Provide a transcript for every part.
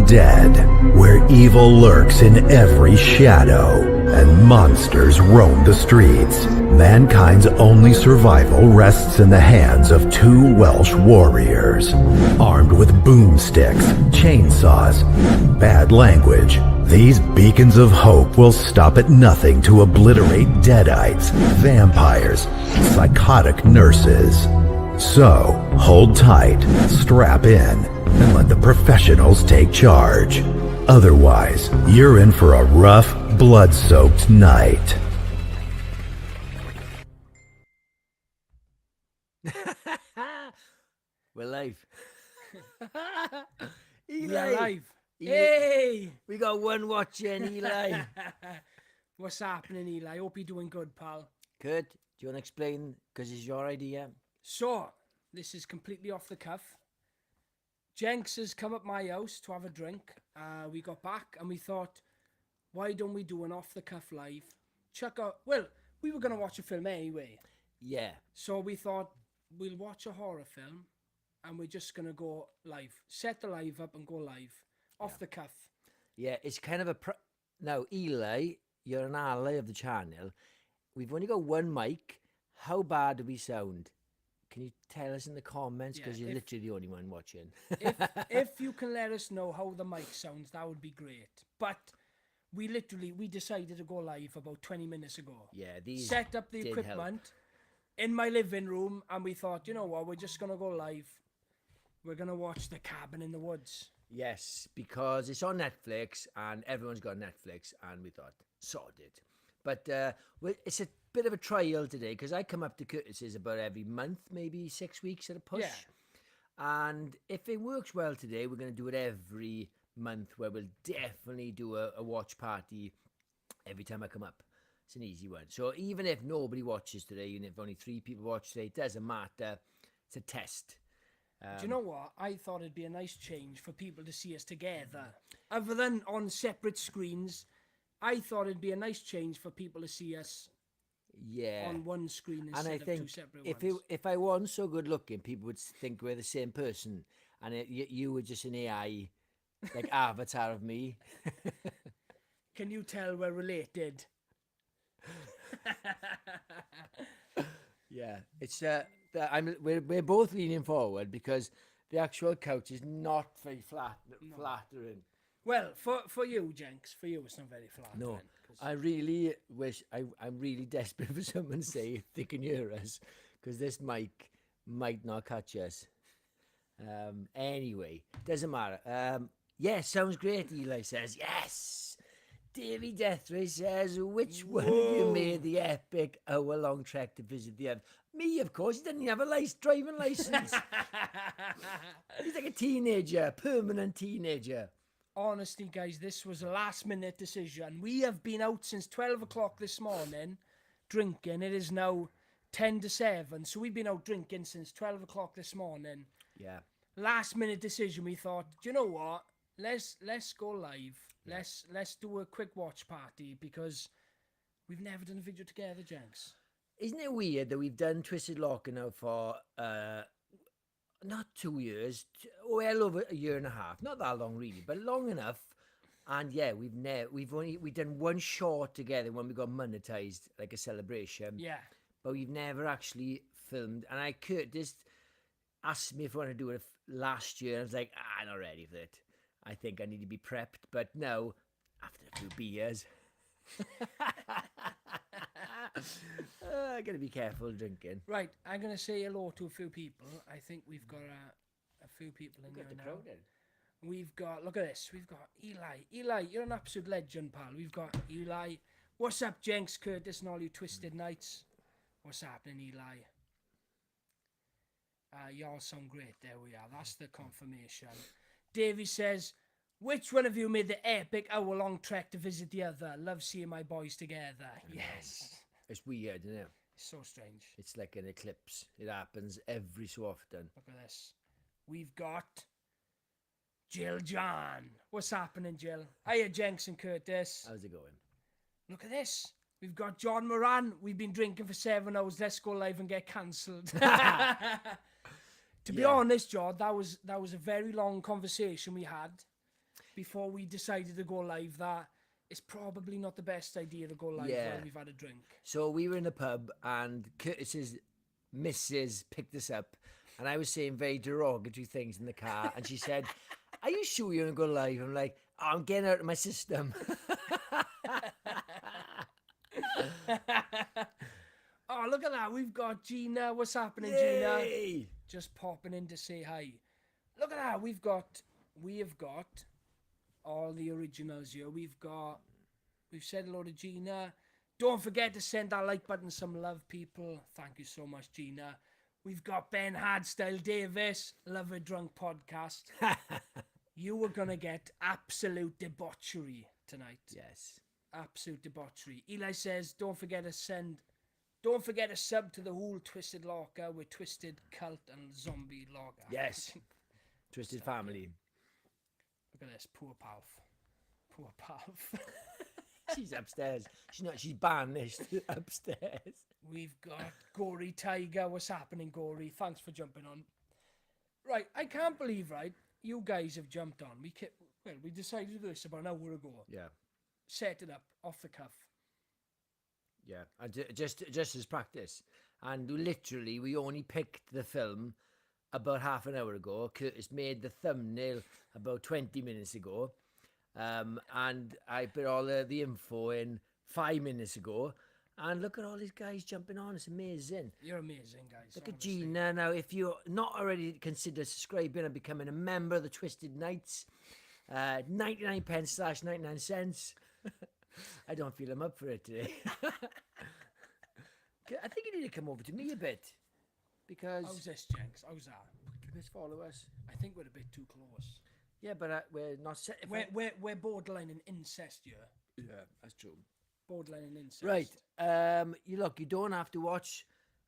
dead, where evil lurks in every shadow and monsters roam the streets. Mankind's only survival rests in the hands of two Welsh warriors, armed with boomsticks, chainsaws, bad language. These beacons of hope will stop at nothing to obliterate deadites, vampires, psychotic nurses. So, hold tight, strap in, and let the professionals take charge. Otherwise, you're in for a rough, blood-soaked night. We're live. We are live. Eli. Hey! We got one watching, Eli. What's happening, Eli? Hope you're doing good, pal. Kurt, do you want to explain? Because it's your idea. So, this is completely off the cuff. Jenks has come at my house to have a drink. We got back and we thought, why don't we do an off-the-cuff live? Check out... Well, we were going to watch a film anyway. Yeah. So we thought, we'll watch a horror film and we're just going to go live. Set the live up and go live. Off the cuff. Yeah, it's kind of a... Now, Eli, you're an ally of the channel. We've only got one mic. How bad do we sound? Can you tell us in the comments? Because you're literally the only one watching. if you can let us know how the mic sounds, that would be great. But we decided to go live about 20 minutes ago. Yeah, these set up the equipment in my living room, and we thought, you know what, we're just going to go live. We're going to watch The Cabin in the Woods. Yes, because it's on Netflix and everyone's got Netflix, and we thought, sorted. But it's a bit of a trial today because I come up to Curtis's about every month, maybe 6 weeks at a push. Yeah. And if it works well today, we're going to do it every month, where we'll definitely do a watch party every time I come up. It's an easy one. So even if nobody watches today, even if only 3 people watch today, it doesn't matter. It's a test. Do you know what? I thought it'd be a nice change for people to see us together. Other than on separate screens, I thought it'd be a nice change for people to see us on one screen instead of 2 separate ones. If I wasn't so good looking, people would think we're the same person. And you were just an AI, like avatar of me. Can you tell we're related? Yeah, it's we're both leaning forward because the actual couch is not very flattering. Well, for you, Jenks, for you it's not very flattering. No, I really wish I'm really desperate for someone to say they can hear us, because this mic might not catch us. Anyway, doesn't matter. Yes, sounds great. Eli says yes. Davy Deathray says, which one of you made the epic hour-long trek to visit the other? Me, of course. He didn't even have a driving license. He's like a teenager, permanent teenager. Honestly, guys, this was a last-minute decision. We have been out since 12 o'clock this morning drinking. It is now 10 to 7, so we've been out drinking since 12 o'clock this morning. Yeah. Last-minute decision. We thought, do you know what? Let's go live. Yeah. Let's do a quick watch party because we've never done a video together, Jenks. Isn't it weird that we've done Twisted Locker now for not 2 years, well over a year and a half, not that long really, but long enough. And yeah, we've done one short together when we got monetized, like a celebration. Yeah. But we've never actually filmed. And Curtis asked me if I want to do it last year. I was like, I'm not ready for it. I think I need to be prepped. But now, after a few beers, I gotta be careful drinking. Right, I'm gonna say hello to a few people. I think we've got a few people in there now. We've got, look at this. We've got Eli. Eli, you're an absolute legend, pal. We've got Eli. What's up, Jenks, Curtis, and all you Twisted Knights? What's happening, Eli? Y'all sound great. There we are. That's the confirmation. Davey says, which one of you made the epic hour-long trek to visit the other? Love seeing my boys together. Yes. It's weird, isn't it? It's so strange. It's like an eclipse. It happens every so often. Look at this. We've got Jill John. What's happening, Jill? Hiya, Jenks and Curtis. How's it going? Look at this. We've got John Moran. We've been drinking for 7 hours. Let's go live and get cancelled. To be honest, John, that was a very long conversation we had. before we decided to go live that it's probably not the best idea to go live while we've had a drink. So we were in the pub and Curtis's missus picked us up and I was saying very derogatory things in the car and she said, are you sure you're going to go live? I'm like, oh, I'm getting out of my system. Oh, look at that. We've got Gina. What's happening, Yay! Gina? Just popping in to say hi. Look at that. We have got all the originals here. We've said hello to Gina. Don't forget to send that like button some love, people. Thank you so much, Gina. We've got Ben Hardstyle Davis, Love a Drunk Podcast. You were going to get absolute debauchery tonight. Yes. Absolute debauchery. Eli says, don't forget to sub to the whole Twisted Locker with Twisted Cult and Zombie Locker. Yes. Twisted Family. Look at this, poor Palf. Poor Palf. She's upstairs. She's banished upstairs. We've got Gory Tiger. What's happening, Gory? Thanks for jumping on. Right, I can't believe, right, you guys have jumped on. We decided to do this about an hour ago. Yeah. Set it up off the cuff. Yeah, and just as practice. And literally, we only picked the film about half an hour ago. Curtis made the thumbnail about 20 minutes ago. And I put all the info in 5 minutes ago. And look at all these guys jumping on. It's amazing. You're amazing, guys. Look at Gina. Now, if you're not already, consider subscribing and becoming a member of the Twisted Knights. 99 pence / 99 cents. I don't feel I'm up for it today. I think you need to come over to me a bit. Because... How's this, Jenks? How's that? Just follow us. I think we're a bit too close. Yeah, but we're not... We're borderline in incest here. Yeah, that's true. Borderline in incest. Right. You don't have to watch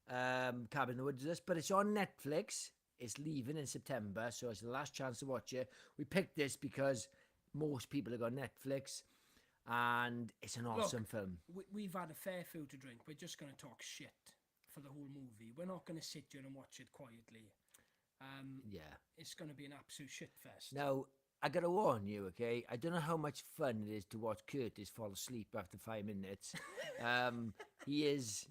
Cabin in the Woods with us, but it's on Netflix. It's leaving in September, so it's the last chance to watch it. We picked this because most people have got Netflix, and it's an awesome film. We've had a fair few to drink. We're just going to talk shit for the whole movie. We're not going to sit here and watch it quietly. Yeah. It's going to be an absolute shit fest. Now, I got to warn you, okay? I don't know how much fun it is to watch Curtis fall asleep after 5 minutes. He is...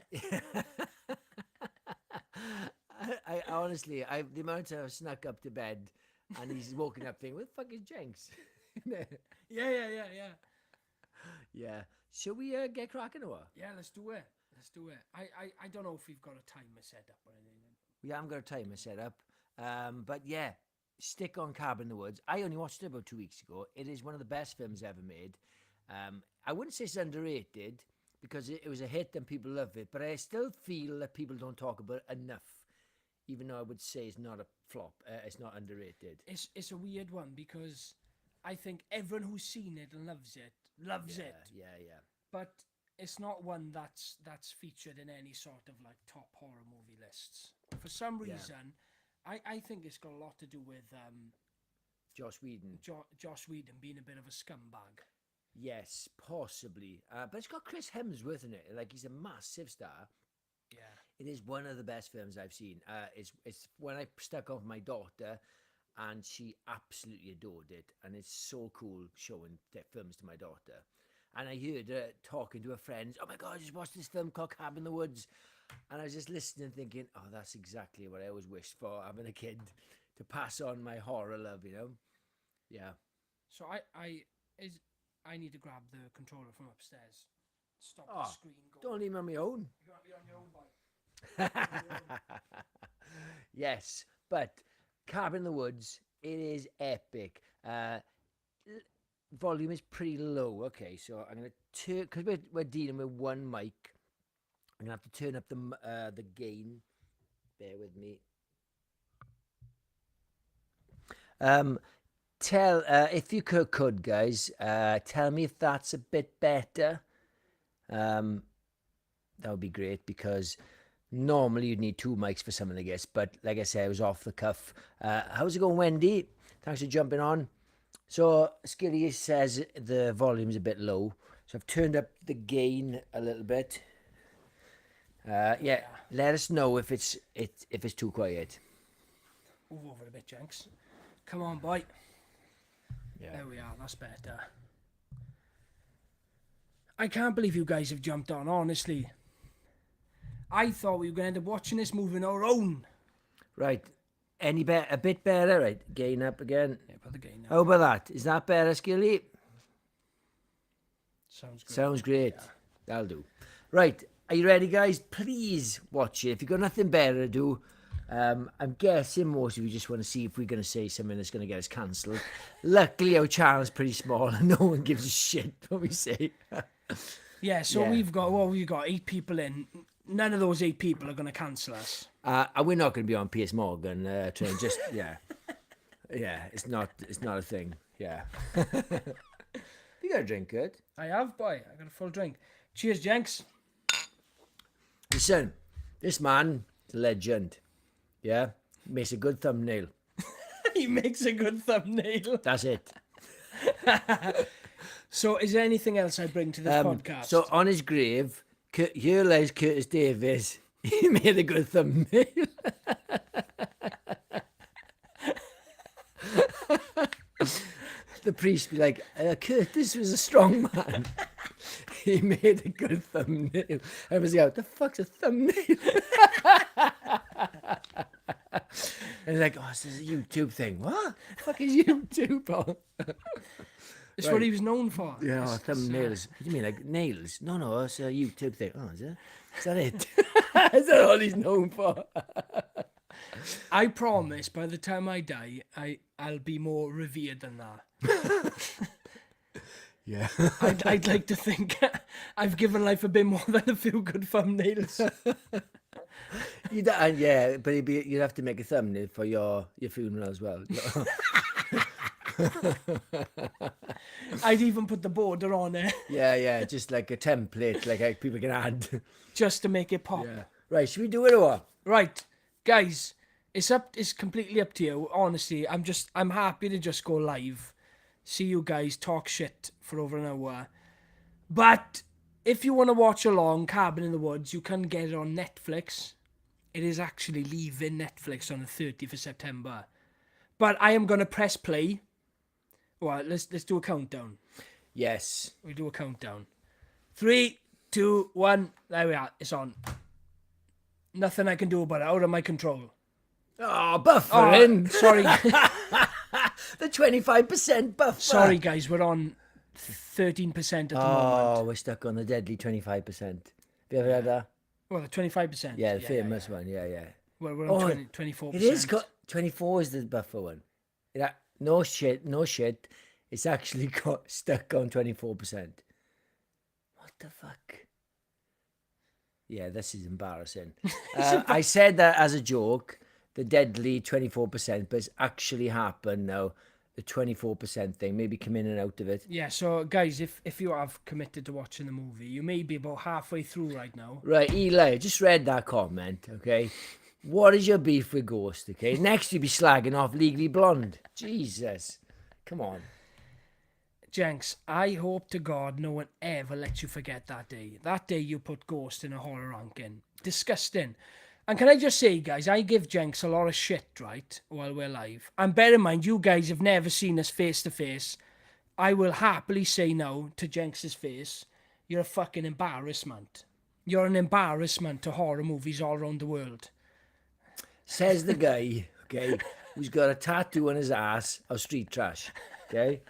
I honestly, the amount I've snuck up to bed and he's woken up thinking, where the fuck is Jenks? Yeah. Shall we get cracking or what? Yeah, let's do it. I don't know if we've got a timer set up or anything. We haven't got a timer set up. But yeah, stick on Cabin in the Woods. I only watched it about 2 weeks ago. It is one of the best films ever made. I wouldn't say it's underrated because it was a hit and people love it, but I still feel that people don't talk about it enough, even though I would say it's not a flop. It's not underrated. It's a weird one because I think everyone who's seen it and loves it. Yeah. But it's not one that's featured in any sort of like top horror movie lists. For some reason, I think it's got a lot to do with Joss Whedon. Joss Whedon being a bit of a scumbag. Yes, possibly. But it's got Chris Hemsworth in it. Like, he's a massive star. Yeah. It is one of the best films I've seen. It's when I stuck off my daughter, and she absolutely adored it. And it's so cool showing films to my daughter. And I heard her talking to her friends, oh my God, I just watched this film called Cabin in the Woods. And I was just listening thinking, oh, that's exactly what I always wished for, having a kid to pass on my horror love, you know? Yeah. So I need to grab the controller from upstairs. Stop the screen going. Don't leave me on my own. You want to be on your own, boy? Yes, but Cabin in the Woods, it is epic. Volume is pretty low. Okay, so I'm going to turn, because we're dealing with one mic, I'm going to have to turn up the gain. Bear with me. If you could guys, tell me if that's a bit better. That would be great, because normally you'd need two mics for something like this, but like I said, I was off the cuff. How's it going, Wendy? Thanks for jumping on. So Skilly says the volume's a bit low, so I've turned up the gain a little bit. Yeah, let us know if it's too quiet. Move over a bit, Jenks. Come on, boy. Yeah. There we are. That's better. I can't believe you guys have jumped on, honestly. I thought we were going to end up watching this movie on our own. Right. Any a bit better, right? Gain up again. Yeah, put the gain up. How about that? Is that better, Skilly? Sounds good. Sounds great. Yeah. That'll do. Right. Are you ready, guys? Please watch it. If you've got nothing better to do, I'm guessing most of you just want to see if we're going to say something that's going to get us cancelled. Luckily, our channel's pretty small and no one gives a shit what we say. Yeah, so Yeah. we've got 8 people in. None of those 8 people are going to cancel us. And we're not going to be on Piers Morgan train. Just yeah. It's not a thing. Yeah. You got a drink, good. I have, boy. I got a full drink. Cheers, Jenks. Listen, this man is a legend. Yeah, makes a good thumbnail. He makes a good thumbnail. That's it. So, is there anything else I bring to this podcast? So on his grave, here lies Curtis Davis. He made a good thumbnail. The priest be like, Curtis was a strong man. He made a good thumbnail. I was like, what the fuck's a thumbnail? And he's like, oh, this is a YouTube thing. What? The fuck is YouTube on? It's what he was known for. Yeah, thumbnails. What do you mean, like nails? No, it's a YouTube thing. Oh, is it? Is that it? Is that all he's known for? I promise by the time I die, I'll be more revered than that. Yeah. I'd like to think I've given life a bit more than a few good thumbnails. Yeah, but you'd have to make a thumbnail for your funeral as well. I'd even put the border on it Yeah, just like a template, like how people can add. just to make it pop. Yeah. Right, should we do it or what? Right, guys, it's completely up to you. Honestly, I'm happy to just go live, see you guys talk shit for over an hour. But if you want to watch along Cabin in the Woods, you can get it on Netflix. It is actually leaving Netflix on the 30th of September. But I am going to press play. Well, let's do a countdown. Yes. We do a countdown. 3, 2, 1. There we are. It's on. Nothing I can do about it. Out of my control. Oh, buffering. Sorry. The 25% buffer. Sorry, guys. We're on 13% at the moment. Oh, we're stuck on the deadly 25%. Have you ever heard that? Well, the 25%. Yeah, the famous one. Yeah. Well, we're on 24%. It is 24 is the buffer one. Yeah, no shit. It's actually got stuck on 24%. What the fuck? Yeah, this is embarrassing. I said that as a joke, the deadly 24%, but it's actually happened now. The 24% thing, maybe come in and out of it. Yeah, so guys, if you have committed to watching the movie, you may be about halfway through right now. Right, Eli, I just read that comment, okay? What is your beef with Ghost, okay? Next you'll be slagging off Legally Blonde. Jesus. Come on. Jenks, I hope to God no one ever lets you forget that day. That day you put Ghost in a horror ranking. Disgusting. And can I just say, guys, I give Jenks a lot of shit, right, while we're live. And bear in mind, you guys have never seen us face to face. I will happily say now to Jenks' face, you're a fucking embarrassment. You're an embarrassment to horror movies all around the world. Says the guy, okay, who's got a tattoo on his ass of street trash, okay?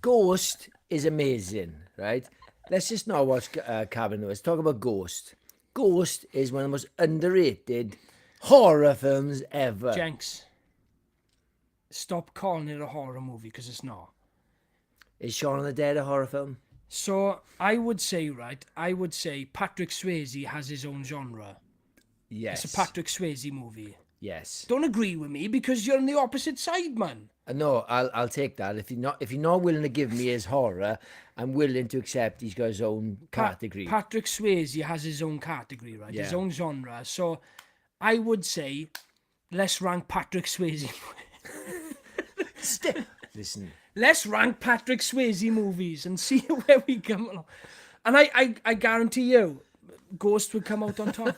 Ghost is amazing, right? Let's just not watch Cabin in the Woods. Talk about Ghost. Ghost is one of the most underrated horror films ever. Jenks, stop calling it a horror movie, because it's not. Is Shaun of the Dead a horror film? So, I would say Patrick Swayze has his own genre. Yes. It's a Patrick Swayze movie. Yes. Don't agree with me, because you're on the opposite side, man. No, I'll take that. If you're not willing to give me his horror, I'm willing to accept he's got his own category. Patrick Swayze has his own category, right? Yeah. His own genre. So I would say let's rank Patrick Swayze. Listen. Let's rank Patrick Swayze movies and see where we come along. And I guarantee you, Ghost will come out on top.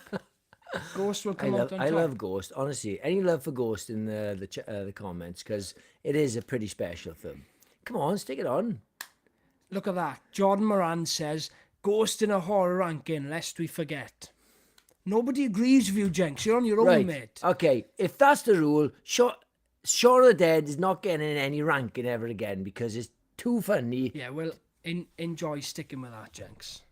Ghost will come out on top. I love Ghost. Honestly, any love for Ghost in the comments, because it is a pretty special film. Come on, stick it on. Look at that. Jordan Moran says, Ghost in a horror ranking, lest we forget. Nobody agrees with you, Jenks. You're on your own, Right. mate. Okay, if that's the rule, Shaun of the Dead is not getting in any ranking ever again because it's too funny. Yeah, well, enjoy sticking with that, Jenks.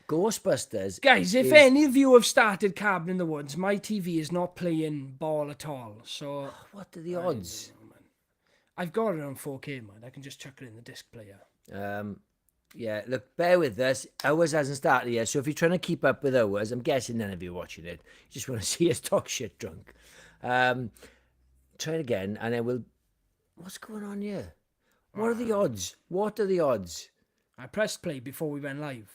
Ghostbusters. Guys, if any of you have started Cabin in the Woods, my TV is not playing ball at all. So What are the odds? I've got it on 4K, man. I can just chuck it in the disc player. Yeah, look, bear with us. Ours hasn't started yet, so if you're trying to keep up with ours, I'm guessing none of you are watching it. You just want to see us talk shit drunk. Try it again, and then we'll... What's going on here? What are the odds? What are the odds? I pressed play before we went live.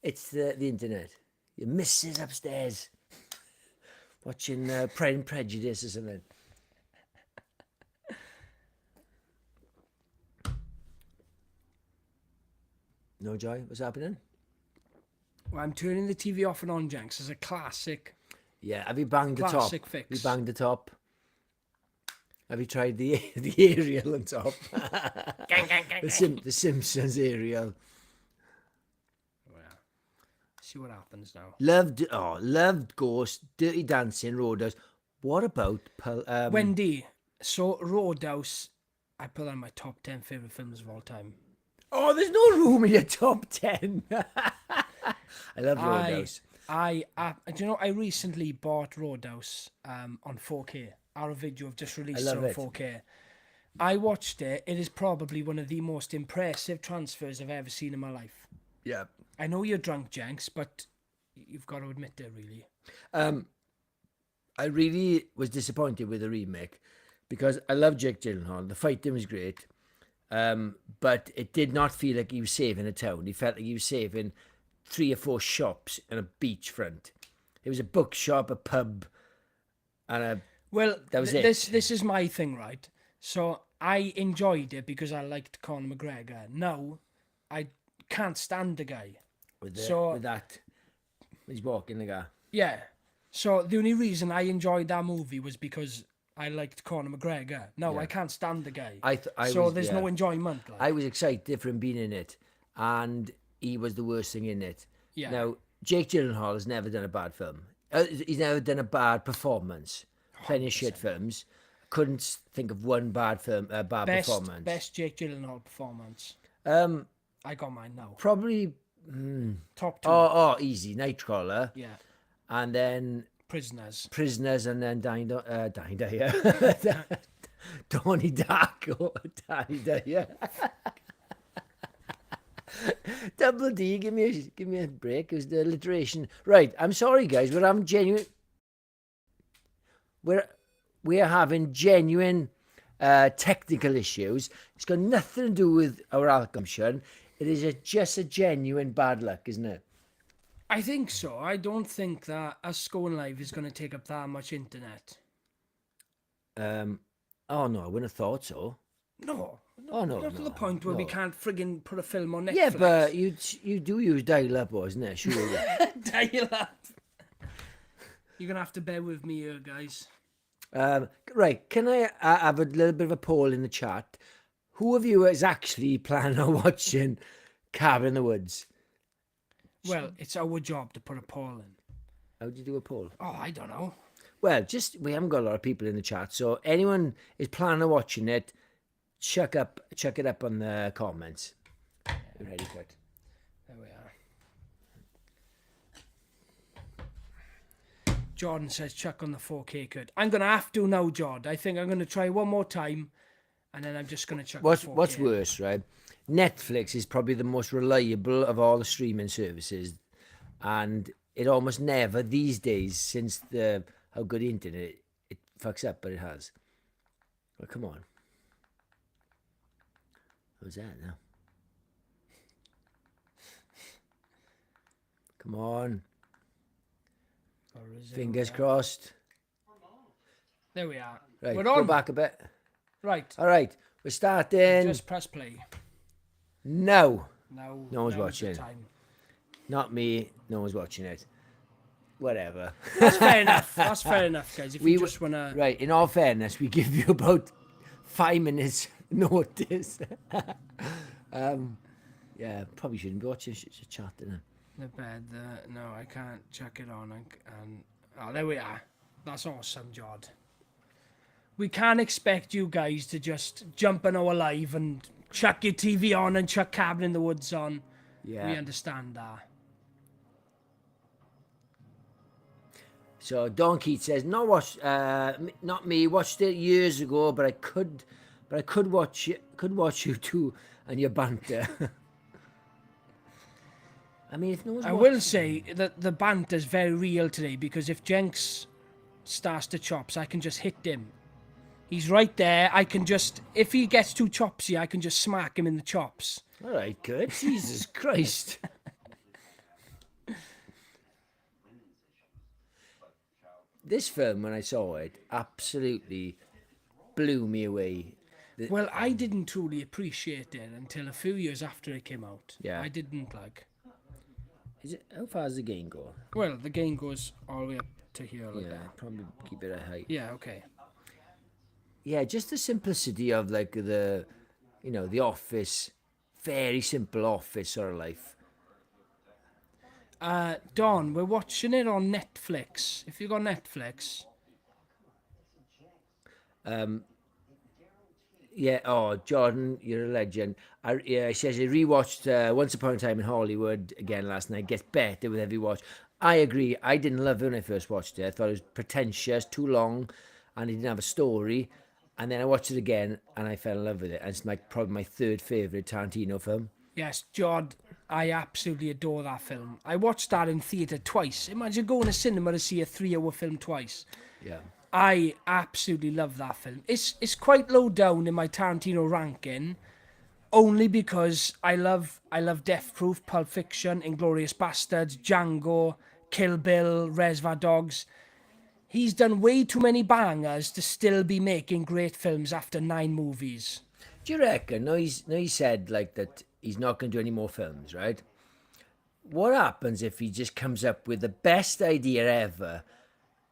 It's the internet. Your missus upstairs watching Pride and Prejudice or something. No, Joy? What's happening? Well, I'm turning the TV off and on, Jenks. It's a classic. Yeah, have you banged the top? Classic fix. Have you banged the top? Have you tried the aerial on top? the Simpsons aerial. See what happens now. Loved Ghost, Dirty Dancing, Roadhouse. What about Wendy? So Roadhouse, I put that in my top 10 favourite films of all time. Oh, there's no room in your top 10. I love Roadhouse. Do you know, I recently bought Roadhouse on 4K. Our video have just released it on 4K. I watched it. It is probably one of the most impressive transfers I've ever seen in my life. Yeah. I know you're drunk, Jenks, but you've got to admit it, really. I really was disappointed with the remake because I love Jake Gyllenhaal. The fighting was great. But it did not feel like he was saving a town. He felt like he was saving 3 or 4 shops and a beachfront. It was a bookshop, a pub, and that was it. This is my thing, right? So I enjoyed it because I liked Conor McGregor. Now, I can't stand the guy. With that, he's walking the guy. Yeah. So the only reason I enjoyed that movie was because I liked Conor McGregor. No, I can't stand the guy. There's no enjoyment. Like. I was excited for him being in it, and he was the worst thing in it. Yeah. Now, Jake Gyllenhaal has never done a bad film. He's never done a bad performance. Plenty of shit films. Couldn't think of one bad film, performance. Best Jake Gyllenhaal performance. I got mine now. Probably top 2. Oh, easy. Nightcrawler. Yeah. And then Prisoners, and then Donnie Darko. Donnie Dyer. Double D, give me a break. It was the alliteration. Right, I'm sorry, guys. We're having genuine technical issues. It's got nothing to do with our alcohol. It is just a genuine bad luck, isn't it? I think so. I don't think that us going live is going to take up that much internet. Oh no, I wouldn't have thought so. No. Oh no. Not to the point where we can't friggin' put a film on Netflix. Yeah, but you do use dial-up, wasn't it? Sure. Dial-up. You're gonna have to bear with me here, guys. Right, can I have a little bit of a poll in the chat? Who of you is actually planning on watching Cabin in the Woods? Well, it's our job to put a poll in. How do you do a poll? Oh, I don't know. Well, we haven't got a lot of people in the chat, so anyone is planning on watching it, chuck it up on the comments. You ready, Kurt? There we are. Jordan says chuck on the 4K, Kurt. I'm going to have to now, Jordan. I think I'm going to try one more time, and then I'm just going to chuck the 4K. What's worse, right? Netflix is probably the most reliable of all the streaming services, and it almost never these days, since how good the internet, it fucks up, but it has. Well, come on. What's that now? Come on. Fingers crossed. There we are. Right, we're go on. back a bit. Right. All right, we're starting. Just press play. No. No one's watching. Not me. No one's watching it. Whatever. That's fair enough. That's fair enough, guys. If you just want to... Right, in all fairness, we give you about 5 minutes notice. Yeah, probably shouldn't be watching. Should chat, innit? The bed. No, I can't chuck it on. And oh, there we are. That's awesome, Jod. We can't expect you guys to just jump in our live and chuck your TV on and chuck Cabin in the Woods on. Yeah. We understand that. So Don Keats says, not me. Watched it years ago, but I could watch you too and your banter. I mean, if no one's I watching, will say that the banter's very real today, because if Jenks starts to chops, I can just hit him. He's right there. I can just, if he gets too chopsy, I can just smack him in the chops. all right, good. Jesus Christ. This film, when I saw it, absolutely blew me away. Well, I didn't truly appreciate it until a few years after it came out. Yeah. I didn't like. Is it, how far does the game go? Well, the game goes all the way up to here. Like Yeah, that. probably keep it at height. Yeah, okay. Yeah, just the simplicity of like the office, very simple office sort of life. Don, we're watching it on Netflix. If you got Netflix. Yeah, oh, Jordan, you're a legend. He says he rewatched Once Upon a Time in Hollywood again last night. Gets better with every watch. I agree. I didn't love it when I first watched it. I thought it was pretentious, too long, and it didn't have a story. And then I watched it again, and I fell in love with it. And it's probably my third favourite Tarantino film. Yes, Jod, I absolutely adore that film. I watched that in theatre twice. Imagine going to cinema to see a 3-hour film twice. Yeah. I absolutely love that film. It's quite low down in my Tarantino ranking, only because I love Death Proof, Pulp Fiction, Inglourious Bastards, Django, Kill Bill, Reservoir Dogs. He's done way too many bangers to still be making great films after 9 movies. Do you reckon? No, he said like that he's not going to do any more films, right? What happens if he just comes up with the best idea ever?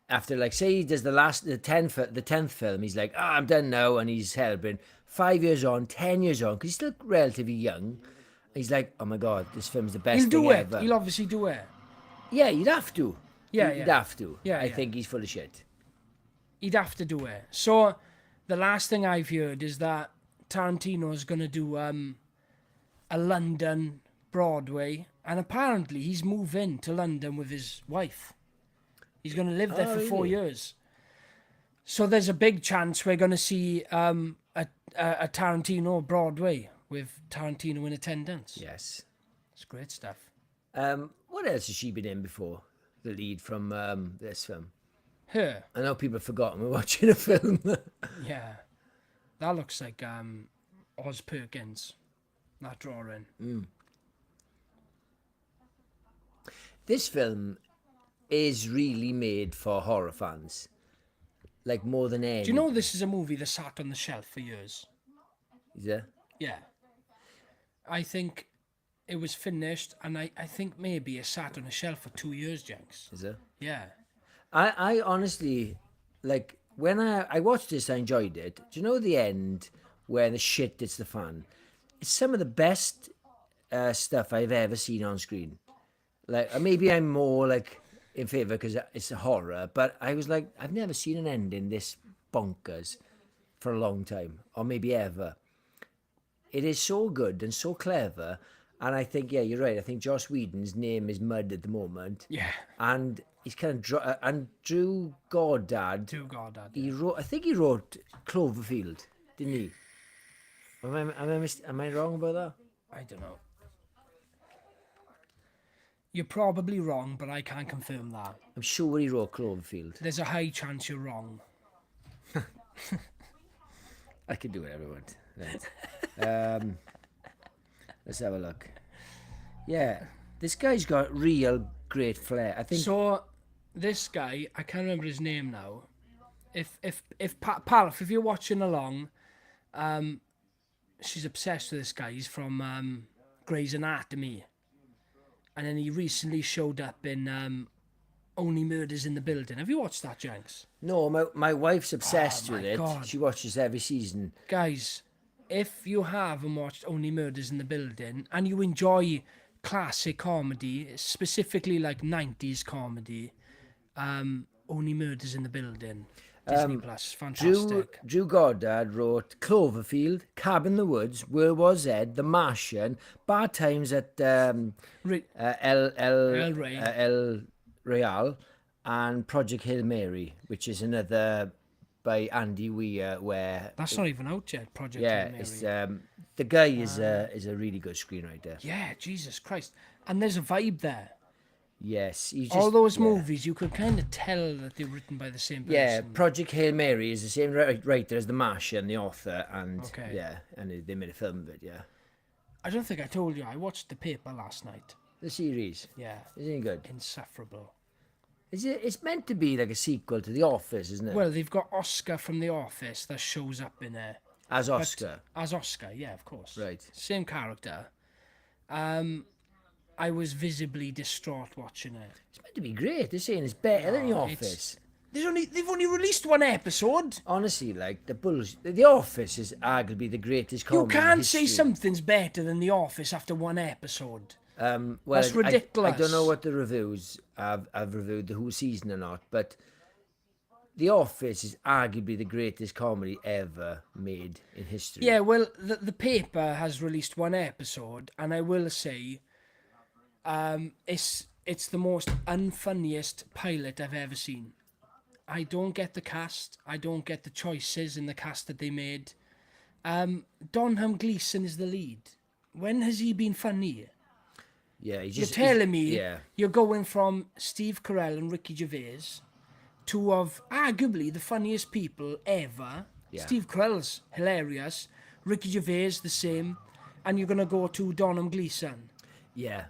After, like, say he does the 10th film, he's like, I'm done now, and he's celebrating 5 years on, 10 years on, because he's still relatively young. He's like, oh my God, this film's the best He'll thing do it. ever. He'll obviously do it. Yeah, you'd have to. Yeah, You'd yeah. have to. Yeah, I yeah. think he's full of shit. He'd have to do it. So the last thing I've heard is that Tarantino's going to do a London Broadway, and apparently he's moving to London with his wife. He's going to live there for 4 years. So there's a big chance we're going to see a Tarantino Broadway with Tarantino in attendance. Yes. It's great stuff. What else has she been in before? The lead from this film. Her. I know people have forgotten we're watching a film. Yeah. That looks like Oz Perkins. That drawing. This film is really made for horror fans. Like, more than any. Do you know this is a movie that sat on the shelf for years? Is it? Yeah. I think it was finished, and I think maybe it sat on a shelf for 2 years, Jenks. Is it? Yeah. I honestly, like, when I watched this, I enjoyed it. Do you know the end where the shit hits the fan? It's some of the best stuff I've ever seen on screen. Like, maybe I'm more, like, in favour because it's a horror, but I was like, I've never seen an ending this bonkers for a long time, or maybe ever. It is so good and so clever, and I think, yeah, you're right. I think Joss Whedon's name is mud at the moment. Yeah. And he's kind of and Drew Goddard. To God, Dad. He wrote. I think he wrote Cloverfield, didn't he? Am I wrong about that? I don't know. You're probably wrong, but I can't confirm that. I'm sure he wrote Cloverfield. There's a high chance you're wrong. I can do whatever I want. Right. Let's have a look. Yeah, this guy's got real great flair. I think. So, this guy, I can't remember his name now. If Palf, if you're watching along, she's obsessed with this guy. He's from Grey's Anatomy. And then he recently showed up in Only Murders in the Building. Have you watched that, Jenks? No, my wife's obsessed Oh, with my it. God. She watches every season. Guys, if you haven't watched Only Murders in the Building and you enjoy classic comedy, specifically like 90s comedy, Only Murders in the Building, Disney Plus, fantastic. Drew Goddard wrote Cloverfield, Cabin in the Woods, World War Z, The Martian, Bad Times at Re- El Rey. El Real, and Project Hail Mary, which is another by Andy Weir. Where That's not even out yet, Project yeah, Hail Mary. it's the guy is a really good screenwriter. Yeah, Jesus Christ. And there's a vibe there. Yes, he just, All those yeah. movies, you could kind of tell that they're written by the same person. Yeah, Project Hail Mary is the same writer as The Martian, the author, and Okay. yeah, and they made a film of it. Yeah, I don't think I told you, I watched The Paper last night. the series Yeah, isn't it good? insufferable. Is it? It's meant to be like a sequel to The Office, isn't it? Well, they've got Oscar from The Office that shows up in there. as Oscar, As Oscar, yeah, of course. right? Same character. I was visibly distraught watching it. It's meant to be great. They're saying it's better than The No, Office. They've only released one episode. Honestly, like The Office is arguably the greatest comedy. You in can't say history. something's better than The Office after one episode. Well, That's ridiculous. I don't know what the reviews have reviewed the whole season or not, but The Office is arguably the greatest comedy ever made in history. Yeah, well, the paper has released one episode, and I will say, it's the most unfunniest pilot I've ever seen. I don't get the cast. I don't get the choices in the cast that they made. Donham Gleeson is the lead. When has he been funny? Yeah, You're telling me yeah. you're going from Steve Carell and Ricky Gervais, two of arguably the funniest people ever. Yeah. Steve Carell's hilarious, Ricky Gervais the same, and you're gonna go to Donham Gleeson. Yeah.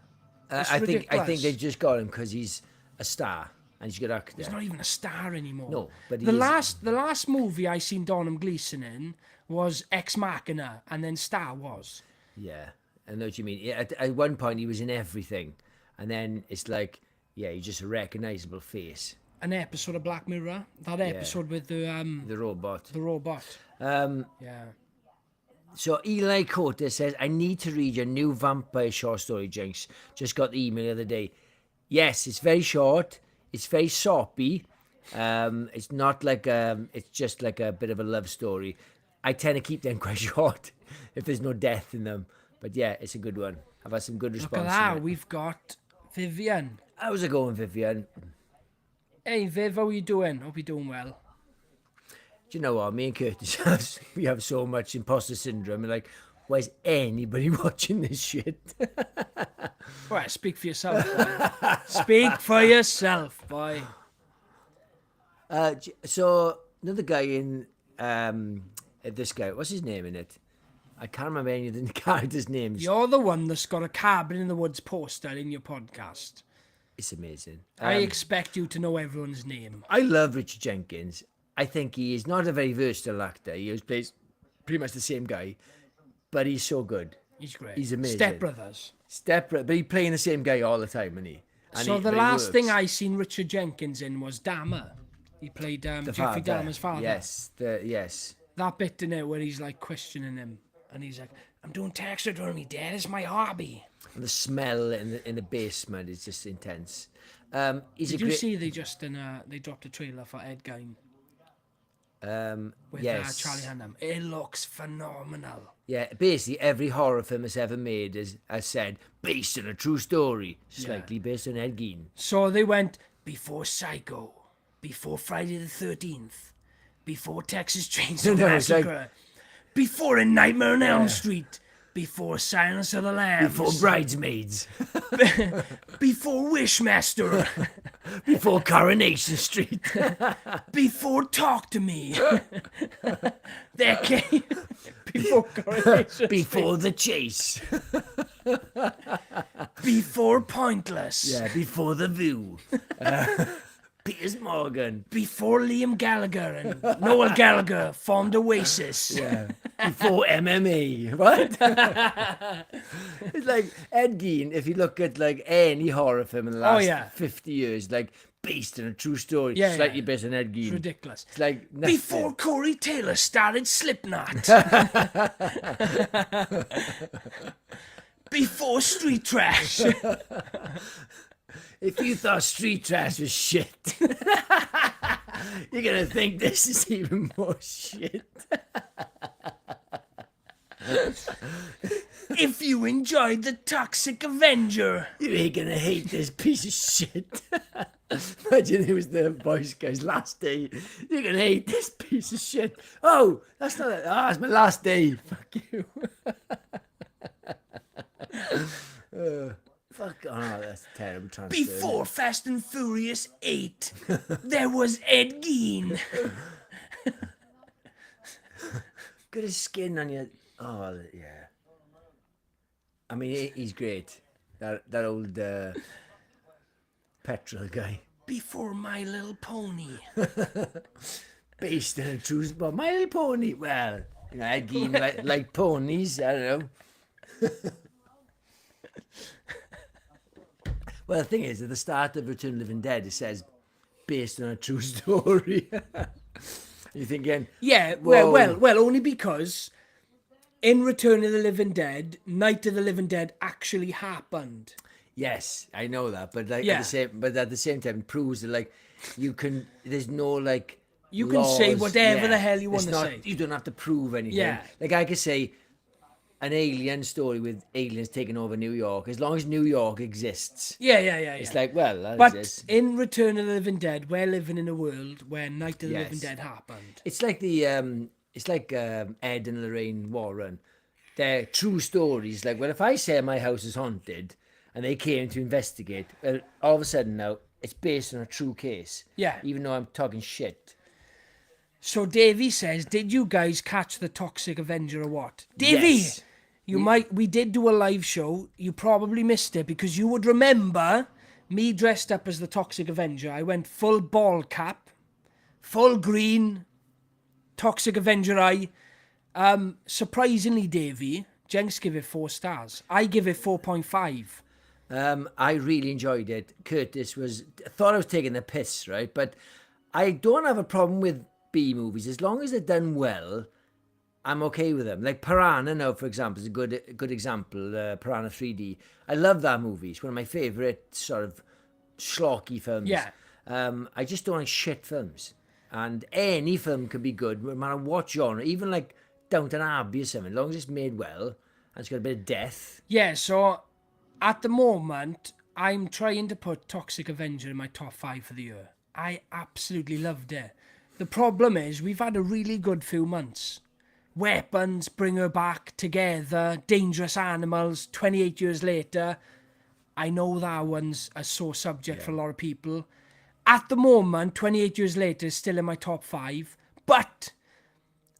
It's I think ridiculous. they just got him because he's a star and he's a good actor. He's not even a star anymore. No, but he the is- last movie I seen Donham Gleeson in was Ex Machina, and then Star Wars. Yeah, I know what you mean. Yeah, at one point he was in everything, and then it's like, yeah, he's just a recognisable face. An episode of Black Mirror, that episode with the robot. robot. Yeah. So Eli Cote says, I need to read your new vampire short story, Jinx. Just got the email the other day. Yes, it's very short. It's very soppy. It's not like it's just like a bit of a love story. I tend to keep them quite short if there's no death in them. But yeah, it's a good one. I've had some good Look response. at that, to it. we've got Vivian. How's it going, Vivian? Hey Viv, how are you doing? Hope you're doing well. Do you know what? Me and Curtis, we have so much imposter syndrome. We're like, why is anybody watching this shit? Well, speak for yourself, boy. Speak for yourself, boy. So another guy in this guy, what's his name in it? I can't remember any of the characters' names. You're the one that's got a Cabin in the Woods poster in your podcast. It's amazing. I expect you to know everyone's name. I love Richard Jenkins. I think he is not a very versatile actor. He always plays pretty much the same guy, but he's so good. He's great. He's amazing. Step Brothers. But he's playing the same guy all the time, isn't he? And So the but he last thing works. I seen Richard Jenkins in was Dahmer. He played The Jeffrey father. Dahmer's father. Yes. That bit in it where he's like questioning him, and he's like, "I'm doing taxidermy, Dad. It's my hobby." And the smell in the basement is just intense. He's Did a you great. see they just they dropped a trailer for Ed Gein with Yes. Charlie Hunnam? It looks phenomenal. Yeah, basically every horror film that's ever made has said based on a true story, slightly based on Ed Gein. So they went before Psycho, before Friday the 13th, before Texas Chainsaw No, it's like- Massacre, before A Nightmare on Elm Street, before Silence of the Lambs, Before Bridesmaids, before Wishmaster, before Coronation Street, before Talk to Me. There came before Coronation, before The Chase, before Pointless, yeah, before The View, Piers Morgan, before Liam Gallagher and Noel Gallagher formed Oasis. yeah, before MMA. What? It's like Ed Gein. If you look at like any horror film in the last yeah. 50 years, like based on a true story. Yeah, Slightly yeah. based on Ed It's Gein. ridiculous. It's like nothing. Before Corey Taylor started Slipknot. Before Street Trash. If you thought Street Trash was shit, you're gonna think this is even more shit. If you enjoyed The Toxic Avenger. You ain't gonna hate this piece of shit. Imagine it was the voice guy's last day. You're gonna hate this piece of shit. Oh, that's not it. Ah, it's my last day. Fuck you. Fuck. Oh, that's terrible transfer. Before Fast and Furious 8, there was Ed Gein. Got his skin on your. Oh, yeah. I mean, he's great. That old petrol guy. Before My Little Pony. Based on a true spot. My Little Pony. Well, you know, Ed Gein like ponies. I don't know. Well, the thing is, at the start of Return of the Living Dead, it says based on a true story. You're thinking, Yeah, whoa. well, only because in Return of the Living Dead, Night of the Living Dead actually happened. Yes, I know that, but like Yeah. at the same time, it proves that like you can. There's no like. You can say laws. whatever the hell you It's want to not- say. You don't have to prove anything. Yeah. Like I could say, an alien story with aliens taking over New York. As long as New York exists, Yeah. it's like that But exists. in Return of the Living Dead, we're living in a world where Night of the Living Yes. Dead happened. It's like Ed and Lorraine Warren. They're true stories. Like, well, if I say my house is haunted and they came to investigate, well, all of a sudden now it's based on a true case. Yeah. Even though I'm talking shit. So Davey says, did you guys catch the Toxic Avenger or what? Davey, Yes. we did do a live show. You probably missed it because you would remember me dressed up as the Toxic Avenger. I went full ball cap, full green, Toxic Avenger eye. Surprisingly, Davey, Jenks give it 4 stars. I give it 4.5. I really enjoyed it. Curtis thought I was taking the piss, right? But I don't have a problem with B movies as long as they're done well. I'm okay with them. Like Piranha now, for example, is a good example. Piranha 3D. I love that movie. It's one of my favourite sort of schlocky films. Yeah. I just don't like shit films. And any film can be good, no matter what genre. Even like Downton Abbey or something, as long as it's made well and it's got a bit of death. Yeah, so at the moment, I'm trying to put Toxic Avenger in my top 5 for the year. I absolutely loved it. The problem is, we've had a really good few months. Weapons, Bring Her Back, Together, Dangerous Animals, 28 Years Later. I know that one's a sore subject for a lot of people. At the moment, 28 Years Later is still in my top 5, but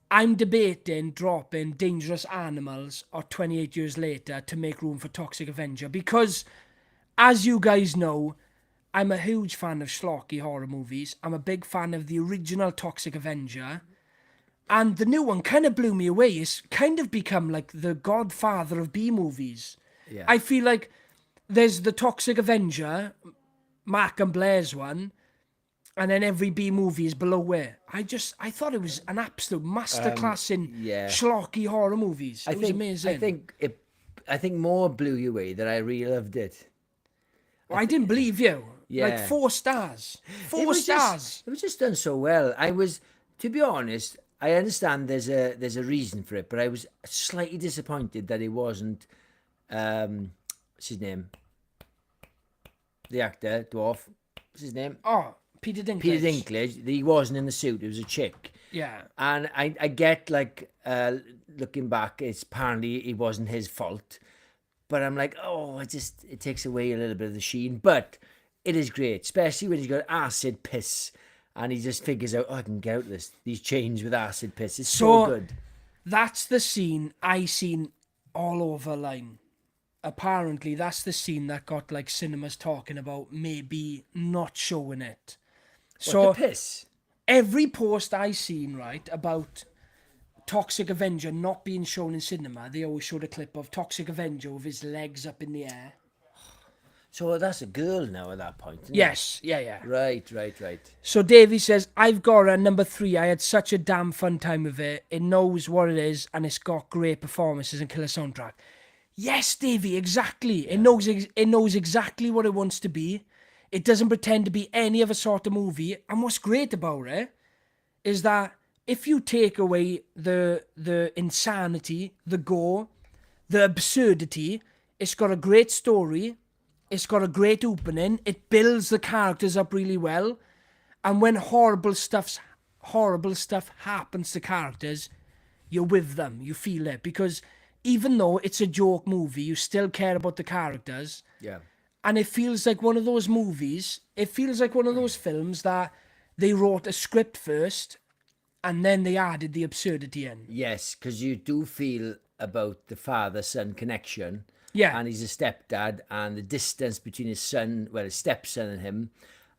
I'm debating dropping Dangerous Animals or 28 Years Later to make room for Toxic Avenger because, as you guys know, I'm a huge fan of schlocky horror movies. I'm a big fan of the original Toxic Avenger. And the new one kind of blew me away. It's kind of become like the godfather of B movies. Yeah. I feel like there's the Toxic Avenger, Mark and Blair's one, and then every B movie is below it. I thought it was an absolute masterclass in yeah. schlocky horror movies. It was amazing. I think more blew you away that I really loved it. I didn't believe you. Yeah. Like 4 stars. It 4 was stars. It was just done so well. To be honest, I understand there's a reason for it, but I was slightly disappointed that it wasn't. What's his name? The actor, dwarf. What's his name? Oh, Peter Dinklage. Peter Dinklage. He wasn't in the suit. It was a chick. Yeah. And I get like looking back, it's apparently it wasn't his fault, but I'm like, oh, it takes away a little bit of the sheen. But it is great, especially when he's got acid piss, and he just figures out, oh, I can get out of these chains with acid piss. It's so good. That's the scene I seen all over line. Apparently, that's the scene that got like cinemas talking about maybe not showing it. What, the piss? Every post I seen, right, about Toxic Avenger not being shown in cinema, they always showed a clip of Toxic Avenger with his legs up in the air. So that's a girl now at that point, isn't Yes, yeah. it? Right. So Davey says, I've got a number 3. I had such a damn fun time with it. It knows what it is, and it's got great performances and killer soundtrack. Yes, Davey, exactly. It knows exactly what it wants to be. It doesn't pretend to be any other sort of movie. And what's great about it is that if you take away the insanity, the gore, the absurdity, it's got a great story. It's got a great opening. It builds the characters up really well. And when horrible stuff happens to characters, you're with them. You feel it. Because even though it's a joke movie, you still care about the characters. Yeah. And it feels like one of those movies, it feels like one of those films that they wrote a script first and then they added the absurdity in. Yes, because you do feel about the father-son connection. Yeah. And he's a stepdad, and the distance between his stepson and him,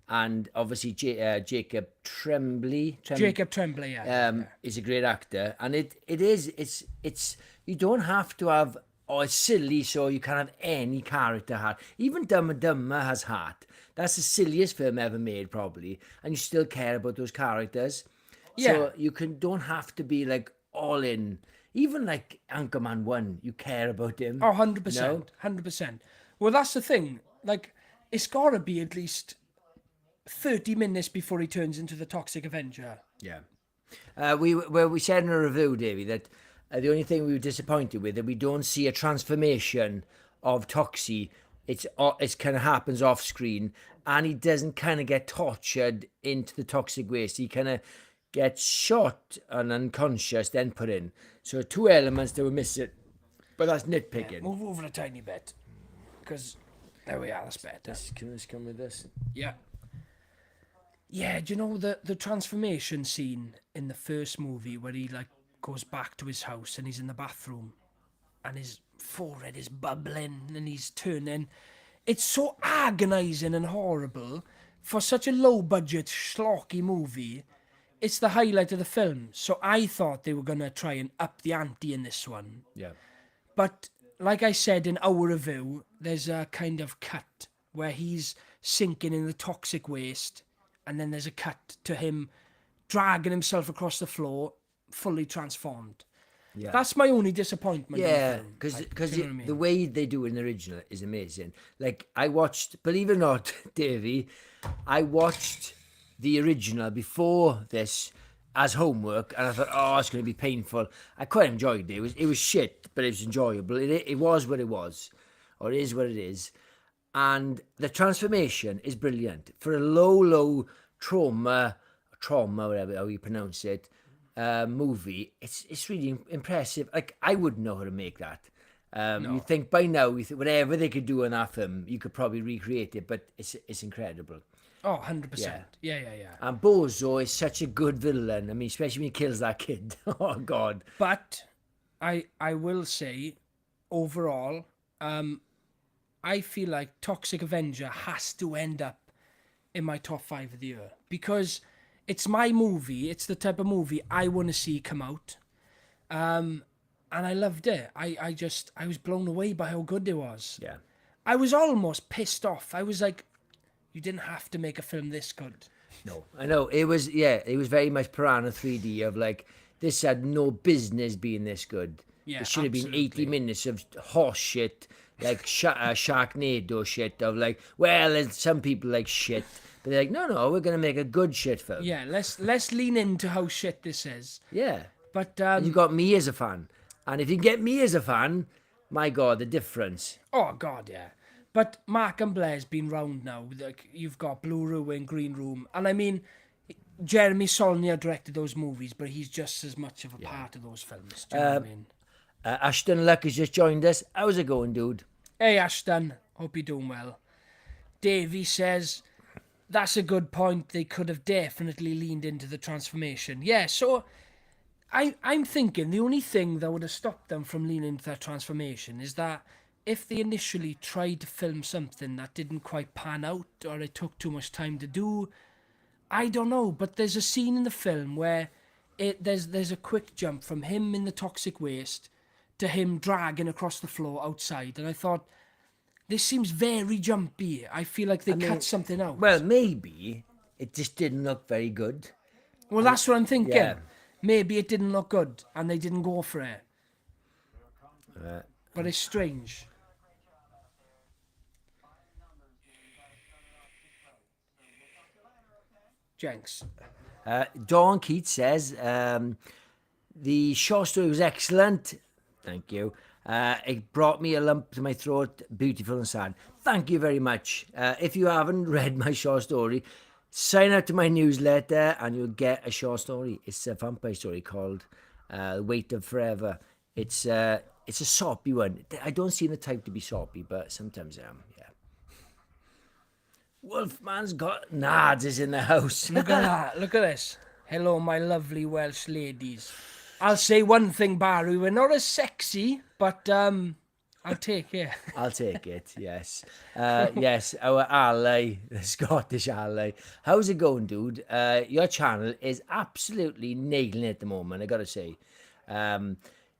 and obviously Jacob Tremblay. Jacob Tremblay, yeah. Is a great actor, and it's you don't have to have, it's silly, so you can have any character heart. Even Dumb and Dumber has heart. That's the silliest film ever made, probably, and you still care about those characters. Yeah. So you don't have to be like all in. Even like Anchorman 1, you care about him. Oh, 100%. No? 100%. Well, that's the thing. Like, it's got to be at least 30 minutes before he turns into the Toxic Avenger. Yeah. We said in a review, Davey, that the only thing we were disappointed with that we don't see a transformation of Toxie. It's kind of happens off screen, and he doesn't kind of get tortured into the toxic waste. He kind of gets shot and unconscious, then put in. So 2 elements that were missing, but that's nitpicking. Yeah, move over a tiny bit, because there we are. That's better. Can this come with this? Yeah. Yeah, do you know the transformation scene in the first movie where he like goes back to his house and he's in the bathroom and his forehead is bubbling and he's turning. It's so agonizing and horrible for such a low budget schlocky movie. It's the highlight of the film. So I thought they were gonna try and up the ante in this one. Yeah. But like I said in our review, there's a kind of cut where he's sinking in the toxic waste, and then there's a cut to him dragging himself across the floor, fully transformed. Yeah. That's my only disappointment. Yeah, in because the film. You know what I mean? the way they do it in the original is amazing. Like, I watched, believe it or not, Davey, I watched the original before this as homework, and I thought, oh, it's going to be painful. I quite enjoyed it. It was shit, but it was enjoyable. It was what it was, or it is what it is. And the transformation is brilliant. For a low trauma, whatever how you pronounce it, movie, it's really impressive. Like, I wouldn't know how to make that. No. You think by now, whatever they could do in that film, you could probably recreate it, but it's incredible. Oh, 100%. Yeah. And Bozo is such a good villain. I mean, especially when he kills that kid. Oh, God. But I will say, overall, I feel like Toxic Avenger has to end up in my top 5 of the year, because it's my movie. It's the type of movie I want to see come out. And I loved it. I was blown away by how good it was. Yeah. I was almost pissed off. I was like, you didn't have to make a film this good. No, I know. It was very much Piranha 3D of like, this had no business being this good. Yeah, it should have been absolutely. 80 minutes of horse shit, like Sharknado shit of like, well, some people like shit, but they're like, no, we're going to make a good shit film. Yeah, let's lean into how shit this is. Yeah. But And you got me as a fan. And if you get me as a fan, my God, the difference. oh god, yeah. But Mark and Blair's been round now. Like, you've got Blue Ruin, Green Room, and I mean, Jeremy Saulnier directed those movies, but he's just as much of a part of those films. Do you know what I mean? Ashton Luck has just joined us. How's it going, dude? Hey Ashton, hope you're doing well. Davey says, that's a good point. They could have definitely leaned into the transformation. Yeah, so I'm thinking the only thing that would have stopped them from leaning into that transformation is that if they initially tried to film something that didn't quite pan out, or it took too much time to do, I don't know, but there's a scene in the film where there's a quick jump from him in the toxic waste to him dragging across the floor outside, and I thought, This seems very jumpy. I feel like they cut something out. Well, maybe it just didn't look very good. Well, that's what I'm thinking. Yeah. Maybe it didn't look good and they didn't go for it. But it's strange. Jenks. Dawn Keats says, the short story was excellent. Thank you. It brought me a lump to my throat, beautiful and sad. Thank you very much. If you haven't read my short story, sign up to my newsletter and you'll get a short story. It's a vampire story called Weight of Forever. It's a soppy one. I don't seem the type to be soppy, but sometimes I am, yeah. Wolfman's got Nards is in the house. Look at that. Look at this. Hello, my lovely Welsh ladies. I'll say one thing, Barry. We're not as sexy, but I'll take it. I'll take it, yes. Yes, our ally, the Scottish ally. How's it going, dude? Your channel is absolutely nailing it at the moment, I gotta say.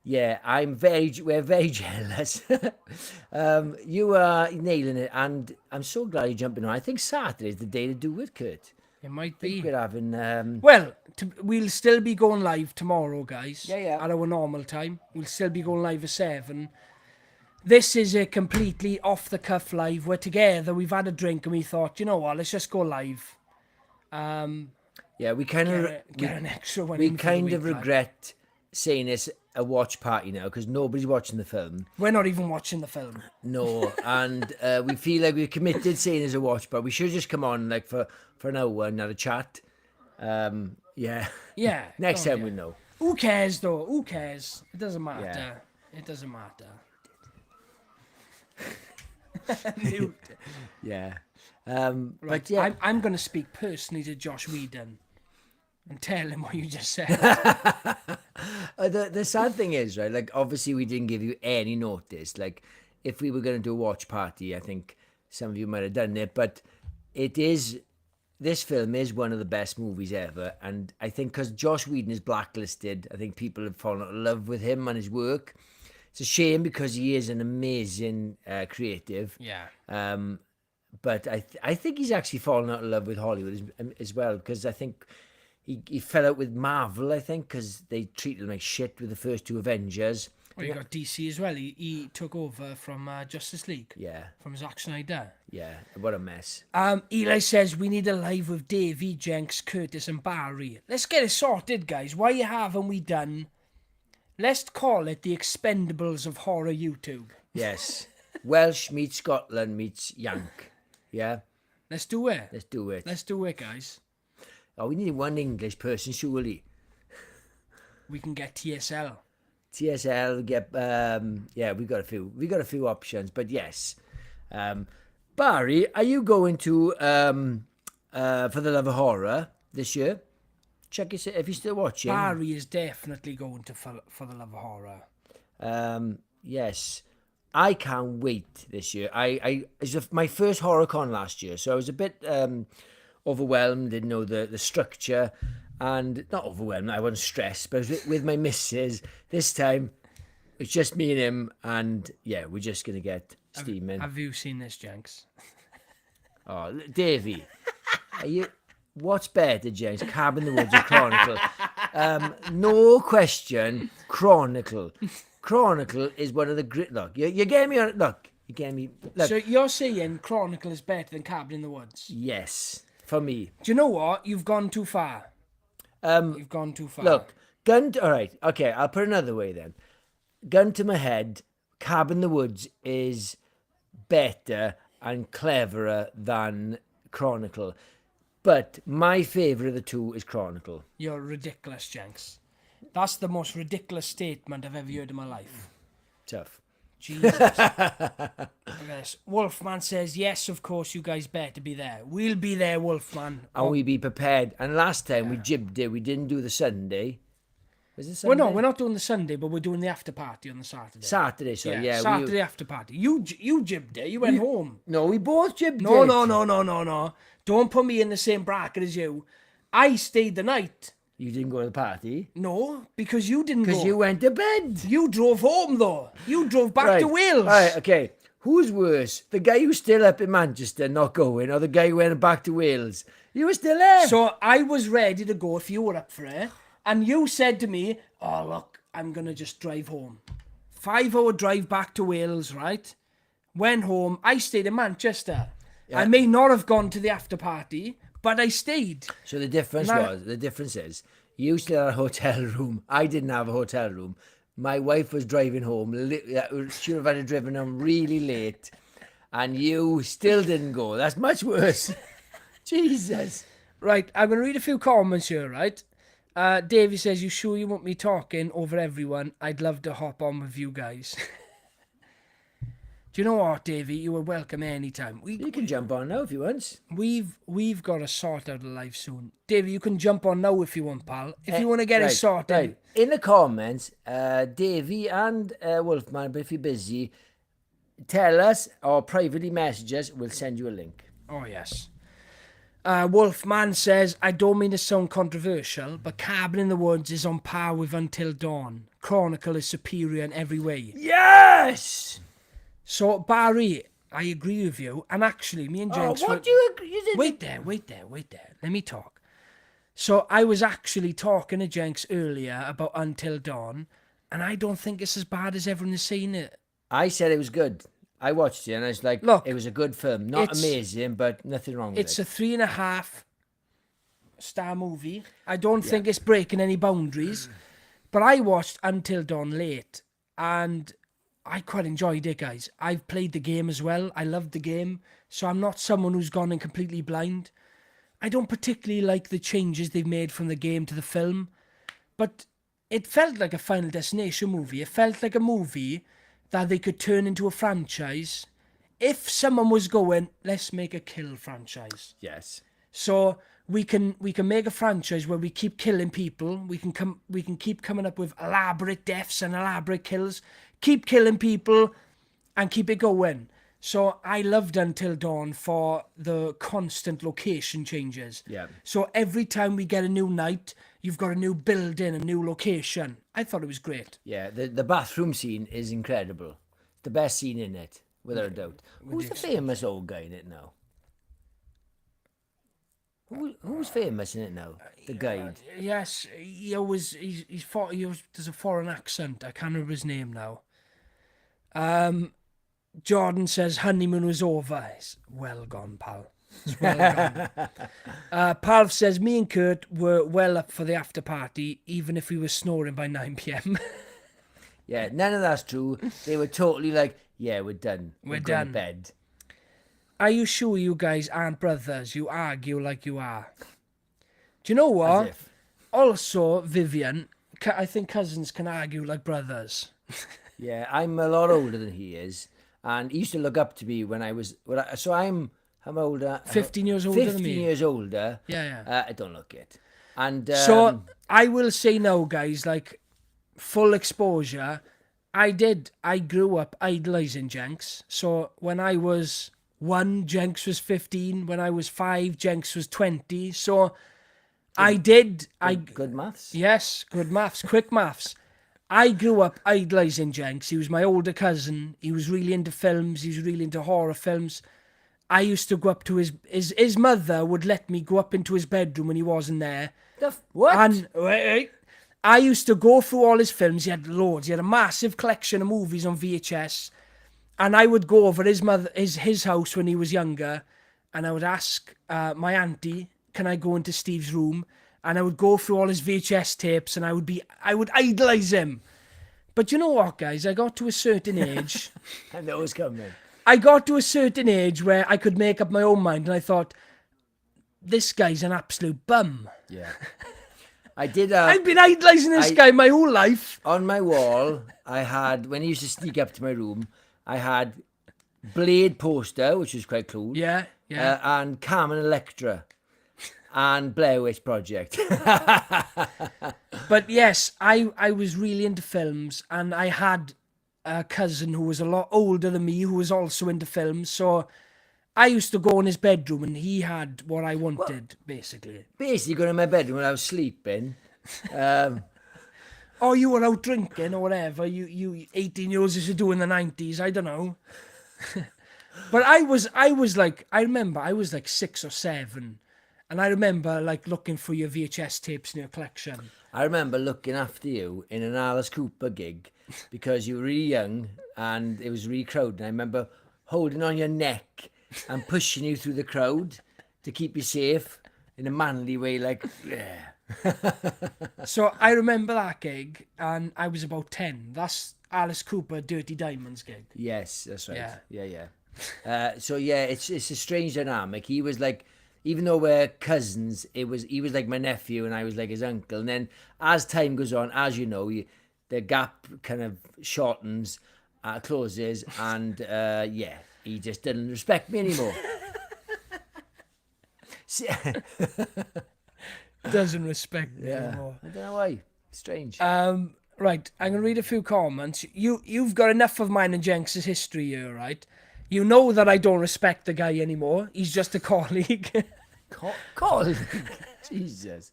Yeah, we're very jealous. You are nailing it, and I'm so glad you're jumping on. I think Saturday's the day to do it, Kurt. It might I think be. we're having... Well, we'll still be going live tomorrow, guys. Yeah. At our normal time. We'll still be going live at 7. This is a completely off-the-cuff live. We're together, we've had a drink, and we thought, you know what, let's just go live. Yeah, we kind of... Get an extra one We in for the kind week, of regret saying it's a watch party now, because nobody's watching the film. We're not even watching the film. No, and we feel like we're committed saying it's a watch party. We should just come on like for an hour and have a chat. Yeah. Yeah. Next time yeah. we know. Who cares, though? Who cares? It doesn't matter. Yeah. It doesn't matter. Yeah. Right. But yeah. I'm going to speak personally to Josh Whedon and tell him what you just said. The sad thing is, right, like, obviously we didn't give you any notice. Like, if we were going to do a watch party, I think some of you might have done it, but this film is one of the best movies ever, and I think because Josh Whedon is blacklisted, I think people have fallen in love with him and his work. It's a shame because he is an amazing creative. Yeah. But I think he's actually fallen out of love with Hollywood as well, because I think he fell out with Marvel, I think, because they treated him like shit with the first 2 Avengers. Well, you got DC as well. He took over from Justice League. Yeah. From Zack Snyder. Yeah, what a mess. Eli says, we need a live with Davey, Jenks, Curtis and Barry. Let's get it sorted, guys. Why haven't we done... Let's call it the Expendables of horror YouTube. Yes. Welsh meets Scotland meets Yank. Yeah? Let's do it. Let's do it. Let's do it, guys. Oh, we need one English person, surely. We can get TSL. TSL, get yeah, we got a few options, but yes. Barry, are you going to For the Love of Horror this year? Check it if you're still watching. Barry is definitely going to For the Love of Horror. Yes. I can't wait this year. It was my first HorrorCon last year, so I was a bit overwhelmed, didn't know the structure, and not overwhelmed, I wasn't stressed, but I was with my missus. This time, it's just me and him, and yeah, we're just going to get steaming. Have you seen this, Jenks? Oh, Davey, what's better, James, Cabin in the Woods or Chronicle? No question, Chronicle. Chronicle is one of the great... Look, you get me on... Look, you get me... Look. So you're saying Chronicle is better than Cabin in the Woods? Yes, for me. Do you know what? You've gone too far. You've gone too far. Look, all right, okay, I'll put it another way then. Gun to my head, Cabin in the Woods is better and cleverer than Chronicle. But my favourite of the two is Chronicle. You're ridiculous, Jenks. That's the most ridiculous statement I've ever heard in my life. Tough. Jesus. Look at this. Wolfman says, yes, of course, you guys better be there. We'll be there, Wolfman. And we be prepared. And last time we jibbed it, we didn't do the Sunday. Was it Sunday? Well, no, we're not doing the Sunday, but we're doing the after party on the Saturday. Saturday, so yeah. Saturday after party. You jibbed it. You went home. No, we both jibbed it. No. Don't put me in the same bracket as you. I stayed the night. You didn't go to the party? No, because you didn't go. Because you went to bed. You drove home, though. You drove back to Wales. Right, okay. Who's worse? The guy who's still up in Manchester not going, or the guy who went back to Wales? You were still there. So I was ready to go if you were up for it. And you said to me, oh, look, I'm going to just drive home. 5-hour drive back to Wales, right? Went home. I stayed in Manchester. Yeah. I may not have gone to the after party, but I stayed. So the difference is, you still had a hotel room. I didn't have a hotel room. My wife was driving home. She would have had to driven home really late. And you still didn't go. That's much worse. Jesus. Right, I'm going to read a few comments here, right? Davey says, you sure you want me talking over everyone? I'd love to hop on with you guys. Do you know what, Davey? You are welcome anytime. You can jump on now if you want. We've got to sort out a life soon. Davey, you can jump on now if you want, pal. If you want to get it sorted. Right. In the comments, Davey and Wolfman, but if you're busy, tell us or privately message us. We'll send you a link. Oh, yes. Wolfman says, I don't mean to sound controversial, but Cabin in the Woods is on par with Until Dawn. Chronicle is superior in every way. Yes! So, Barry, I agree with you. And actually, me and Jenks... what do you agree? Wait there. Let me talk. So, I was actually talking to Jenks earlier about Until Dawn, and I don't think it's as bad as everyone is saying it. I said it was good. I watched it and I was like, look, it was a good film. Not amazing, but nothing wrong with it. It's a 3.5 star movie. I don't think it's breaking any boundaries. But I watched Until Dawn late and I quite enjoyed it, guys. I've played the game as well. I loved the game. So I'm not someone who's gone in completely blind. I don't particularly like the changes they've made from the game to the film. But it felt like a Final Destination movie. It felt like a movie that they could turn into a franchise. If someone was going, let's make a kill franchise. Yes. So we can make a franchise where we keep killing people. We can keep coming up with elaborate deaths and elaborate kills. Keep killing people and keep it going. So I loved Until Dawn for the constant location changes. Yeah. So every time we get a new night, you've got a new building, a new location. I thought it was great. Yeah, the bathroom scene is incredible. The best scene in it, without a doubt. Who's the famous old guy in it now? Who's famous in it now? The guide. Yes, there's a foreign accent. I can't remember his name now. Jordan says honeymoon was over. It's well gone, pal. It's well gone. Palv says me and Kurt were well up for the after party, even if we were snoring by 9 p.m. Yeah, none of that's true. They were totally like, yeah, we're done. We're going done. to bed. Are you sure you guys aren't brothers? You argue like you are. Do you know what? Also, Vivian, I think cousins can argue like brothers. Yeah, I'm a lot older than he is. And he used to look up to me when I was... I'm older. 15 years older than me. 15 years older. Yeah. I don't look it. And so I will say now, guys, like full exposure. I grew up idolising Jenks. So when I was 1, Jenks was 15. When I was 5, Jenks was 20. So Good maths. Yes, good maths, quick maths. I grew up idolising Jenks. He was my older cousin. He was really into films. He was really into horror films. I used to go up to his mother would let me go up into his bedroom when he wasn't there. What? And I used to go through all his films. He had loads. He had a massive collection of movies on VHS. And I would go over his house when he was younger, and I would ask my auntie, can I go into Steve's room? And I would go through all his VHS tapes, and I would idolise him. But you know what, guys? I got to a certain age. I know it's coming. I got to a certain age where I could make up my own mind, and I thought, this guy's an absolute bum. Yeah. I did. I've been idolising this guy my whole life. On my wall, I had, when he used to sneak up to my room, I had Blade poster, which was quite cool. Yeah. And Carmen Electra. And Blair Witch Project. But yes, I was really into films, and I had a cousin who was a lot older than me who was also into films. So I used to go in his bedroom, and he had what I wanted, basically. Basically, going in my bedroom when I was sleeping. Or you were out drinking or whatever. You 18-year-olds used to do in the 90s. I don't know. But I remember I was like 6 or 7, and I remember like looking through your VHS tapes in your collection. I remember looking after you in an Alice Cooper gig because you were really young and it was really crowded. And I remember holding on your neck and pushing you through the crowd to keep you safe in a manly way, like, yeah. So I remember that gig, and I was about 10. That's Alice Cooper Dirty Diamonds gig. Yes, that's right. Yeah. Yeah. So yeah, it's a strange dynamic. He was like, even though we're cousins, he was like my nephew and I was like his uncle. And then as time goes on, as you know, the gap kind of shortens, closes, and yeah, he just didn't respect me anymore. Doesn't respect me Yeah, anymore. I don't know why. Strange. Right, I'm gonna read a few comments. You've got enough of mine and Jenks' history here, right? You know that I don't respect the guy anymore. He's just a colleague. Call. Jesus.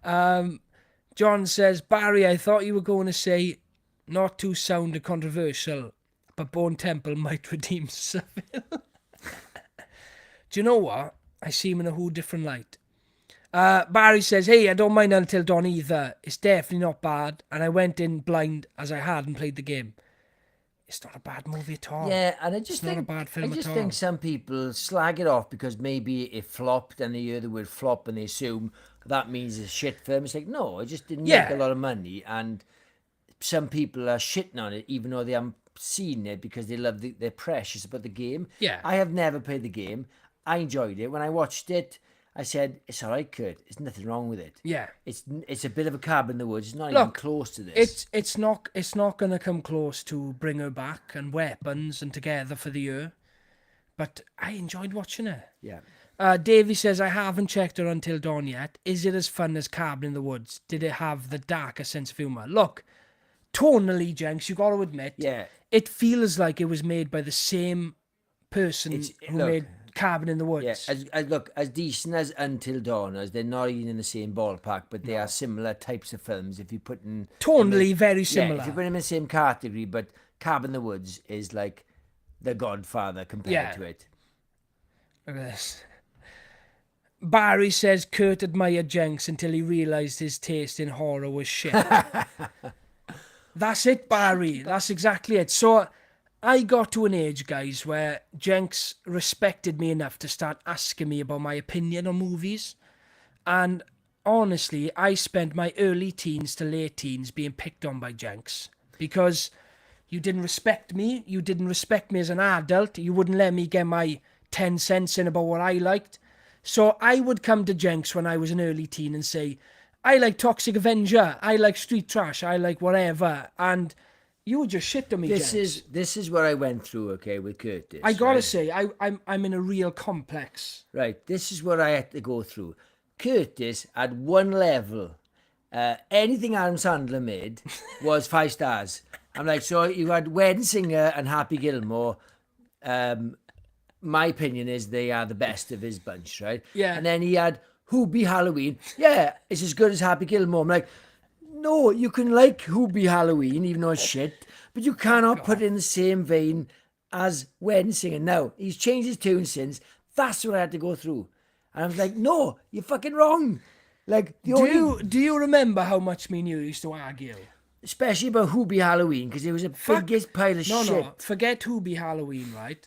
John says, Barry, I thought you were going to say not too sound or controversial, but Bone Temple might redeem Seville. Do you know what? I see him in a whole different light. Barry says, hey, I don't mind Until Dawn either. It's definitely not bad, and I went in blind as I hadn't played the game. It's not a bad movie at all. Yeah, and I just It's think not a bad film I just at think all. some people slag it off because maybe it flopped and they hear the word flop and they assume that means it's a shit film. It's like, no, it just didn't Yeah. make a lot of money, and some people are shitting on it even though they haven't seen it because they love they're precious about the game. Yeah. I have never played the game. I enjoyed it. When I watched it, I said, it's all right, Kurt. There's nothing wrong with it. Yeah. It's a bit of a cabin in the woods. It's not even close to this. It's not gonna come close to Bring Her Back and Weapons and Together for the Year, but I enjoyed watching it. Yeah. Davey says, I haven't checked her Until Dawn yet. Is it as fun as Cabin in the Woods? Did it have the darker sense of humour? Look, tonally, Jenks, you got to admit, Yeah. it feels like it was made by the same person who look, made Cabin in the Woods. Yeah, look, as decent as Until Dawn as, they're not even in the same ballpark, but they are similar types of films. If you put in Tonally, very yeah, similar. if you put them in the same category, but Cabin in the Woods is like The Godfather compared to it. Look at this. Barry says Kurt admired Jenks until he realised his taste in horror was shit. That's it, Barry. That's exactly it. So I got to an age, guys, where Jenks respected me enough to start asking me about my opinion on movies. And honestly, I spent my early teens to late teens being picked on by Jenks because you didn't respect me. You didn't respect me as an adult. You wouldn't let me get my 10 cents in about what I liked. So I would come to Jenks when I was an early teen and say, I like Toxic Avenger, I like Street Trash, I like whatever. And you would just shit on me, Jenks. This is what I went through, okay, with Curtis. I gotta right? say, I'm in a real complex. Right, this is what I had to go through. Curtis had one level. Anything Adam Sandler made was 5 stars. I'm like, so you had Wedding Singer and Happy Gilmore. My opinion is they are the best of his bunch, right? Yeah. And then he had Who Be Halloween. Yeah, it's as good as Happy Gilmore. I'm like, no, you can like Who Be Halloween, even though it's shit, but you cannot put it in the same vein as Wedding Singer. Now, he's changed his tune since. That's what I had to go through. And I was like, no, you're fucking wrong. Like, Do you remember how much me and you used to argue? especially about Who Be Halloween, because it was a biggest pile of shit. No, forget Who Be Halloween, right?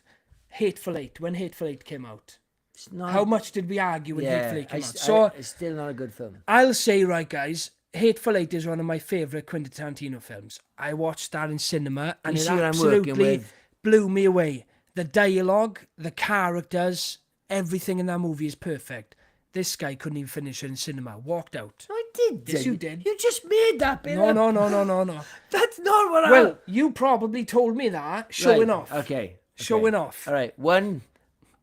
Hateful Eight, when Hateful Eight came out. It's not, How much did we argue when Hateful Eight came out? So it's still not a good film. I'll say, right, guys, Hateful Eight is one of my favourite Quentin Tarantino films. I watched that in cinema, and You it see what I'm working absolutely with? blew me away. The dialogue, the characters, everything in that movie is perfect. This guy couldn't even finish it in cinema. Walked out. No, I did. Yes, you did. You just made that bit No, up. no. That's not what Well, you probably told me that. Showing off. Okay. Showing off. All right. One,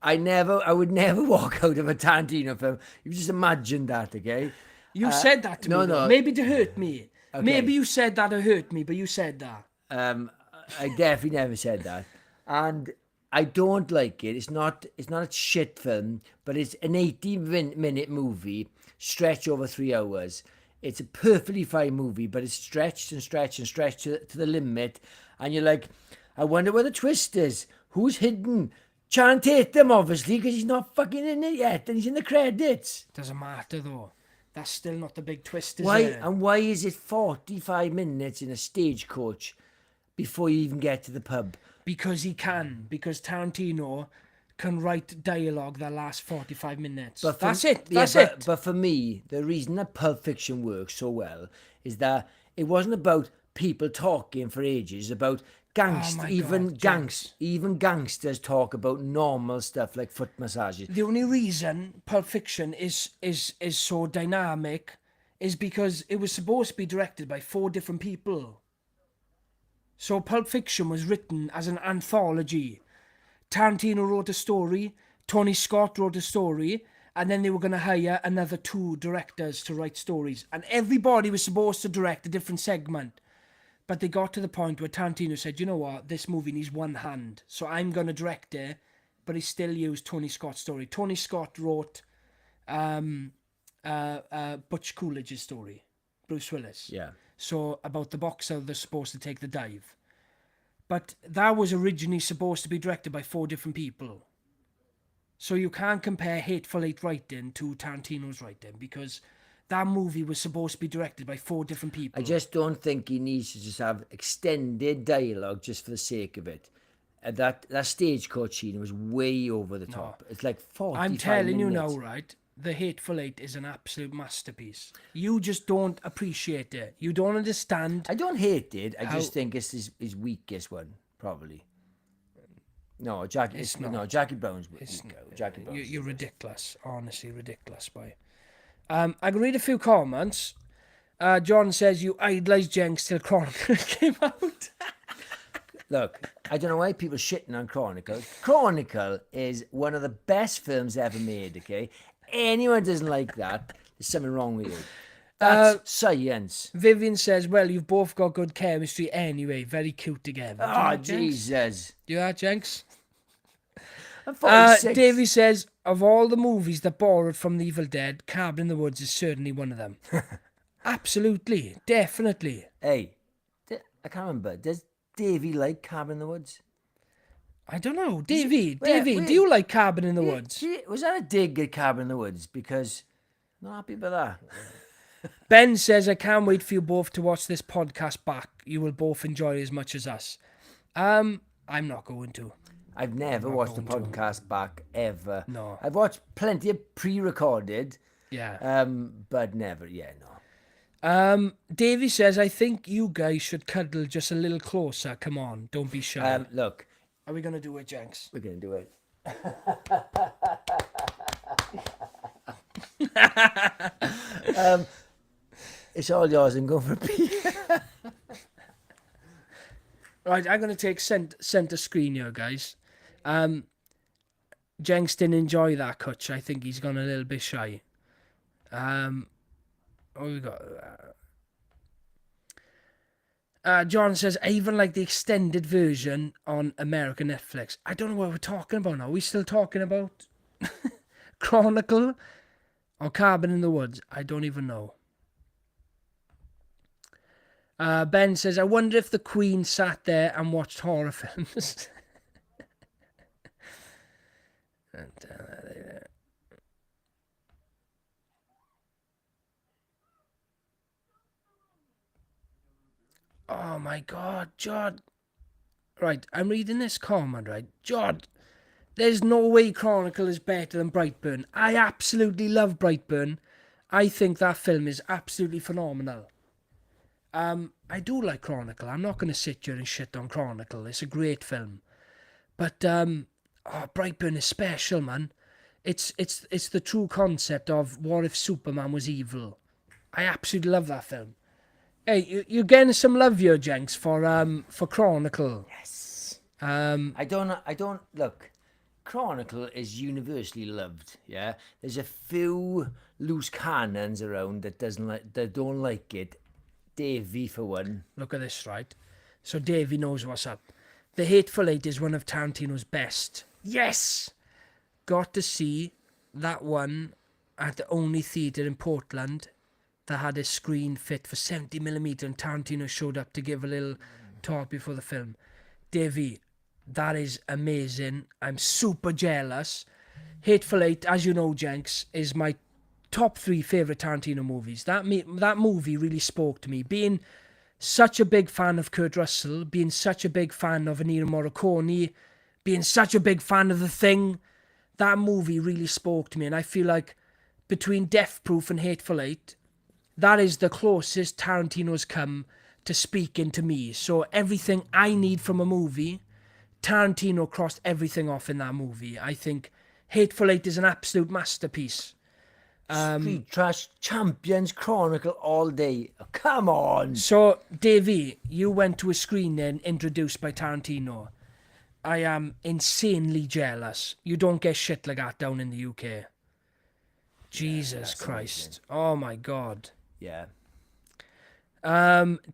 I would never walk out of a Tarantino film. You just imagine that, okay? You said that to me. no. Though. Maybe to hurt me. Okay. Maybe you said that to hurt me, but you said that. I definitely never said that. And I don't like it. It's not a shit film, but it's an 80-minute movie stretched over 3 hours. It's a perfectly fine movie, but it's stretched and stretched and stretched to the limit. And you're like, I wonder where the twist is. Who's hidden? Channing Tatum, obviously, because he's not fucking in it yet, and he's in the credits. Doesn't matter though. That's still not the big twist, is Why? it? And why is it 45 minutes in a stagecoach before you even get to the pub? Because he can. Because Tarantino can write dialogue that lasts 45 minutes. But That's it. yeah, That's it. But for me, the reason that Pulp Fiction works so well is that it wasn't about people talking for ages. It's about gangsters. my Even God, James. even gangsters talk about normal stuff like foot massages. The only reason Pulp Fiction is so dynamic is because it was supposed to be directed by 4 different people. So Pulp Fiction was written as an anthology. Tarantino wrote a story, Tony Scott wrote a story, and then they were going to hire another 2 directors to write stories. And everybody was supposed to direct a different segment. But they got to the point where Tarantino said, you know what, this movie needs one hand, so I'm going to direct it, but he still used Tony Scott's story. Tony Scott wrote Butch Coolidge's story, Bruce Willis. Yeah. So about the boxer that's supposed to take the dive. But that was originally supposed to be directed by 4 different people. So you can't compare Hateful Eight writing to Tarantino's writing, because that movie was supposed to be directed by 4 different people. I just don't think he needs to just have extended dialogue just for the sake of it. That stagecoach scene was way over the top. It's like 45 I'm telling you minutes. now, right? The Hateful Eight is an absolute masterpiece. You just don't appreciate it. You don't understand. I don't hate it. I just think it's his weakest one, probably. No, Jackie Brown's weaker. Jackie Brown's You're ridiculous. Honestly, ridiculous, boy. I can read a few comments. John says, you idolise Jenks till Chronicle came out. Look, I don't know why people shitting on Chronicle. Chronicle is one of the best films ever made, okay? Anyone doesn't like that, there's something wrong with you. That's science. Vivian says, well, you've both got good chemistry anyway. Very cute together. Oh, Jesus. Do you that, Jenks? I'm 46. Davey says, of all the movies that borrowed from The Evil Dead, Cabin in the Woods is certainly one of them. Absolutely. Definitely. Hey, I can't remember. Does Davey like Cabin in the Woods? I don't know. Davey, wait. do you like Cabin in the Woods? Was that a dig at Cabin in the Woods? Because I'm not happy about that. Ben says, I can't wait for you both to watch this podcast back. You will both enjoy it as much as us. I'm not going to. I've never watched the podcast back, ever. No. I've watched plenty of pre-recorded. Yeah. But never, no. Davey says, I think you guys should cuddle just a little closer. Come on, don't be shy. Look. Are we going to do it, Jenks? We're going to do it. It's all yours. I'm going for a pee. Right, I'm going to take center screen here, guys. Jenks didn't enjoy that cut. I think he's gone a little bit shy. What we got? John says, I even like the extended version on American Netflix. I don't know what we're talking about now. Are we still talking about Chronicle or Cabin in the Woods? I don't even know. Ben says, I wonder if the Queen sat there and watched horror films. Oh my God, Jod. Right, I'm reading this comment, right? Jod, there's no way Chronicle is better than Brightburn. I absolutely love Brightburn. I think that film is absolutely phenomenal. I do like Chronicle. I'm not going to sit here and shit on Chronicle. It's a great film. But Brightburn is special, man. It's the true concept of what if Superman was evil. I absolutely love that film. Hey, you're getting some love here, Jenks, for Chronicle. Yes. Um, I don't look. Chronicle is universally loved. Yeah, there's a few loose cannons around that don't like it. Davey for one. Look at this, right? So Davey knows what's up. The Hateful Eight is one of Tarantino's best. Yes! Got to see that one at the only theatre in Portland that had a screen fit for 70mm, and Tarantino showed up to give a little talk before the film. Davey, that is amazing. I'm super jealous. Hateful Eight, as you know, Jenks, is my top 3 favourite Tarantino movies. That movie really spoke to me. Being such a big fan of Kurt Russell, being such a big fan of Ennio Morricone, being such a big fan of The Thing, that movie really spoke to me. And I feel like between Death Proof and Hateful Eight, that is the closest Tarantino's come to speaking to me. So everything I need from a movie, Tarantino crossed everything off in that movie. I think Hateful Eight is an absolute masterpiece. Street Trash Champions Chronicle all day. Oh, come on. So, Davey, you went to a screening introduced by Tarantino. I am insanely jealous. You don't get shit like that down in the UK. Jesus Christ. Amazing. Oh my God. Yeah.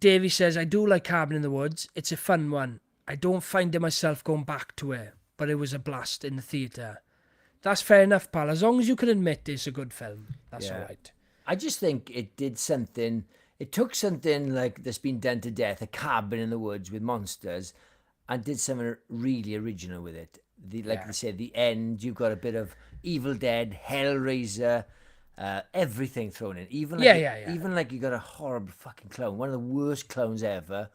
Davey says, I do like Cabin in the Woods. It's a fun one. I don't find it myself going back to it, but it was a blast in the theatre. That's fair enough, pal. As long as you can admit it's a good film, that's all right. I just think it did something. It took something like that's been done to death, a cabin in the woods with monsters, and did something really original with it. Like they said, the end, you've got a bit of Evil Dead, Hellraiser, everything thrown in. Even like even like you got a horrible fucking clone, one of the worst clones ever.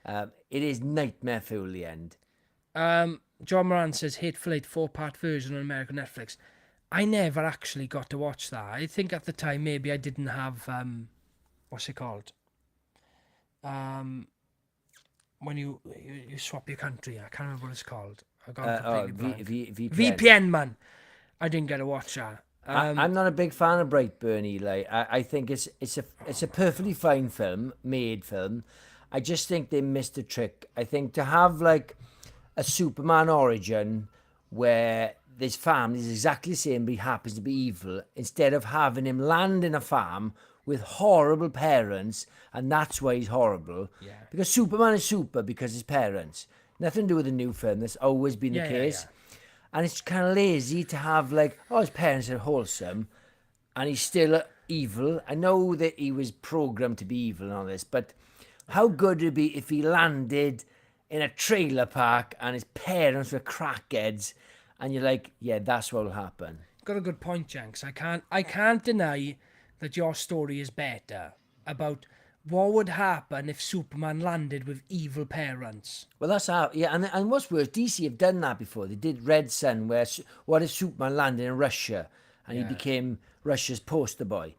It is nightmare fuel, the end. John Moran says Hateful Eight 4-part version on American Netflix. I never actually got to watch that. I think at the time maybe I didn't have what's it called? When you swap your country, I can't remember what it's called. I got VPN. VPN, man. I didn't get to watch that. I'm not a big fan of Brightburn, Eli. I think it's a perfectly fine film, made film. I just think they missed a trick. I think to have like a Superman origin where his family is exactly the same but he happens to be evil, instead of having him land in a farm with horrible parents, and that's why he's horrible. Yeah. Because Superman is super because his parents. Nothing to do with the new film. That's always been the case. Yeah. And it's kind of lazy to have like, his parents are wholesome and he's still evil. I know that he was programmed to be evil and all this, but how good would it be if he landed in a trailer park and his parents were crackheads, and you're like, yeah, that's what will happen. Got a good point, Jenks. I can't deny that your story is better about what would happen if Superman landed with evil parents. Well, that's how, and what's worse, DC have done that before. They did Red Sun, where what if Superman landed in Russia and he became Russia's poster boy?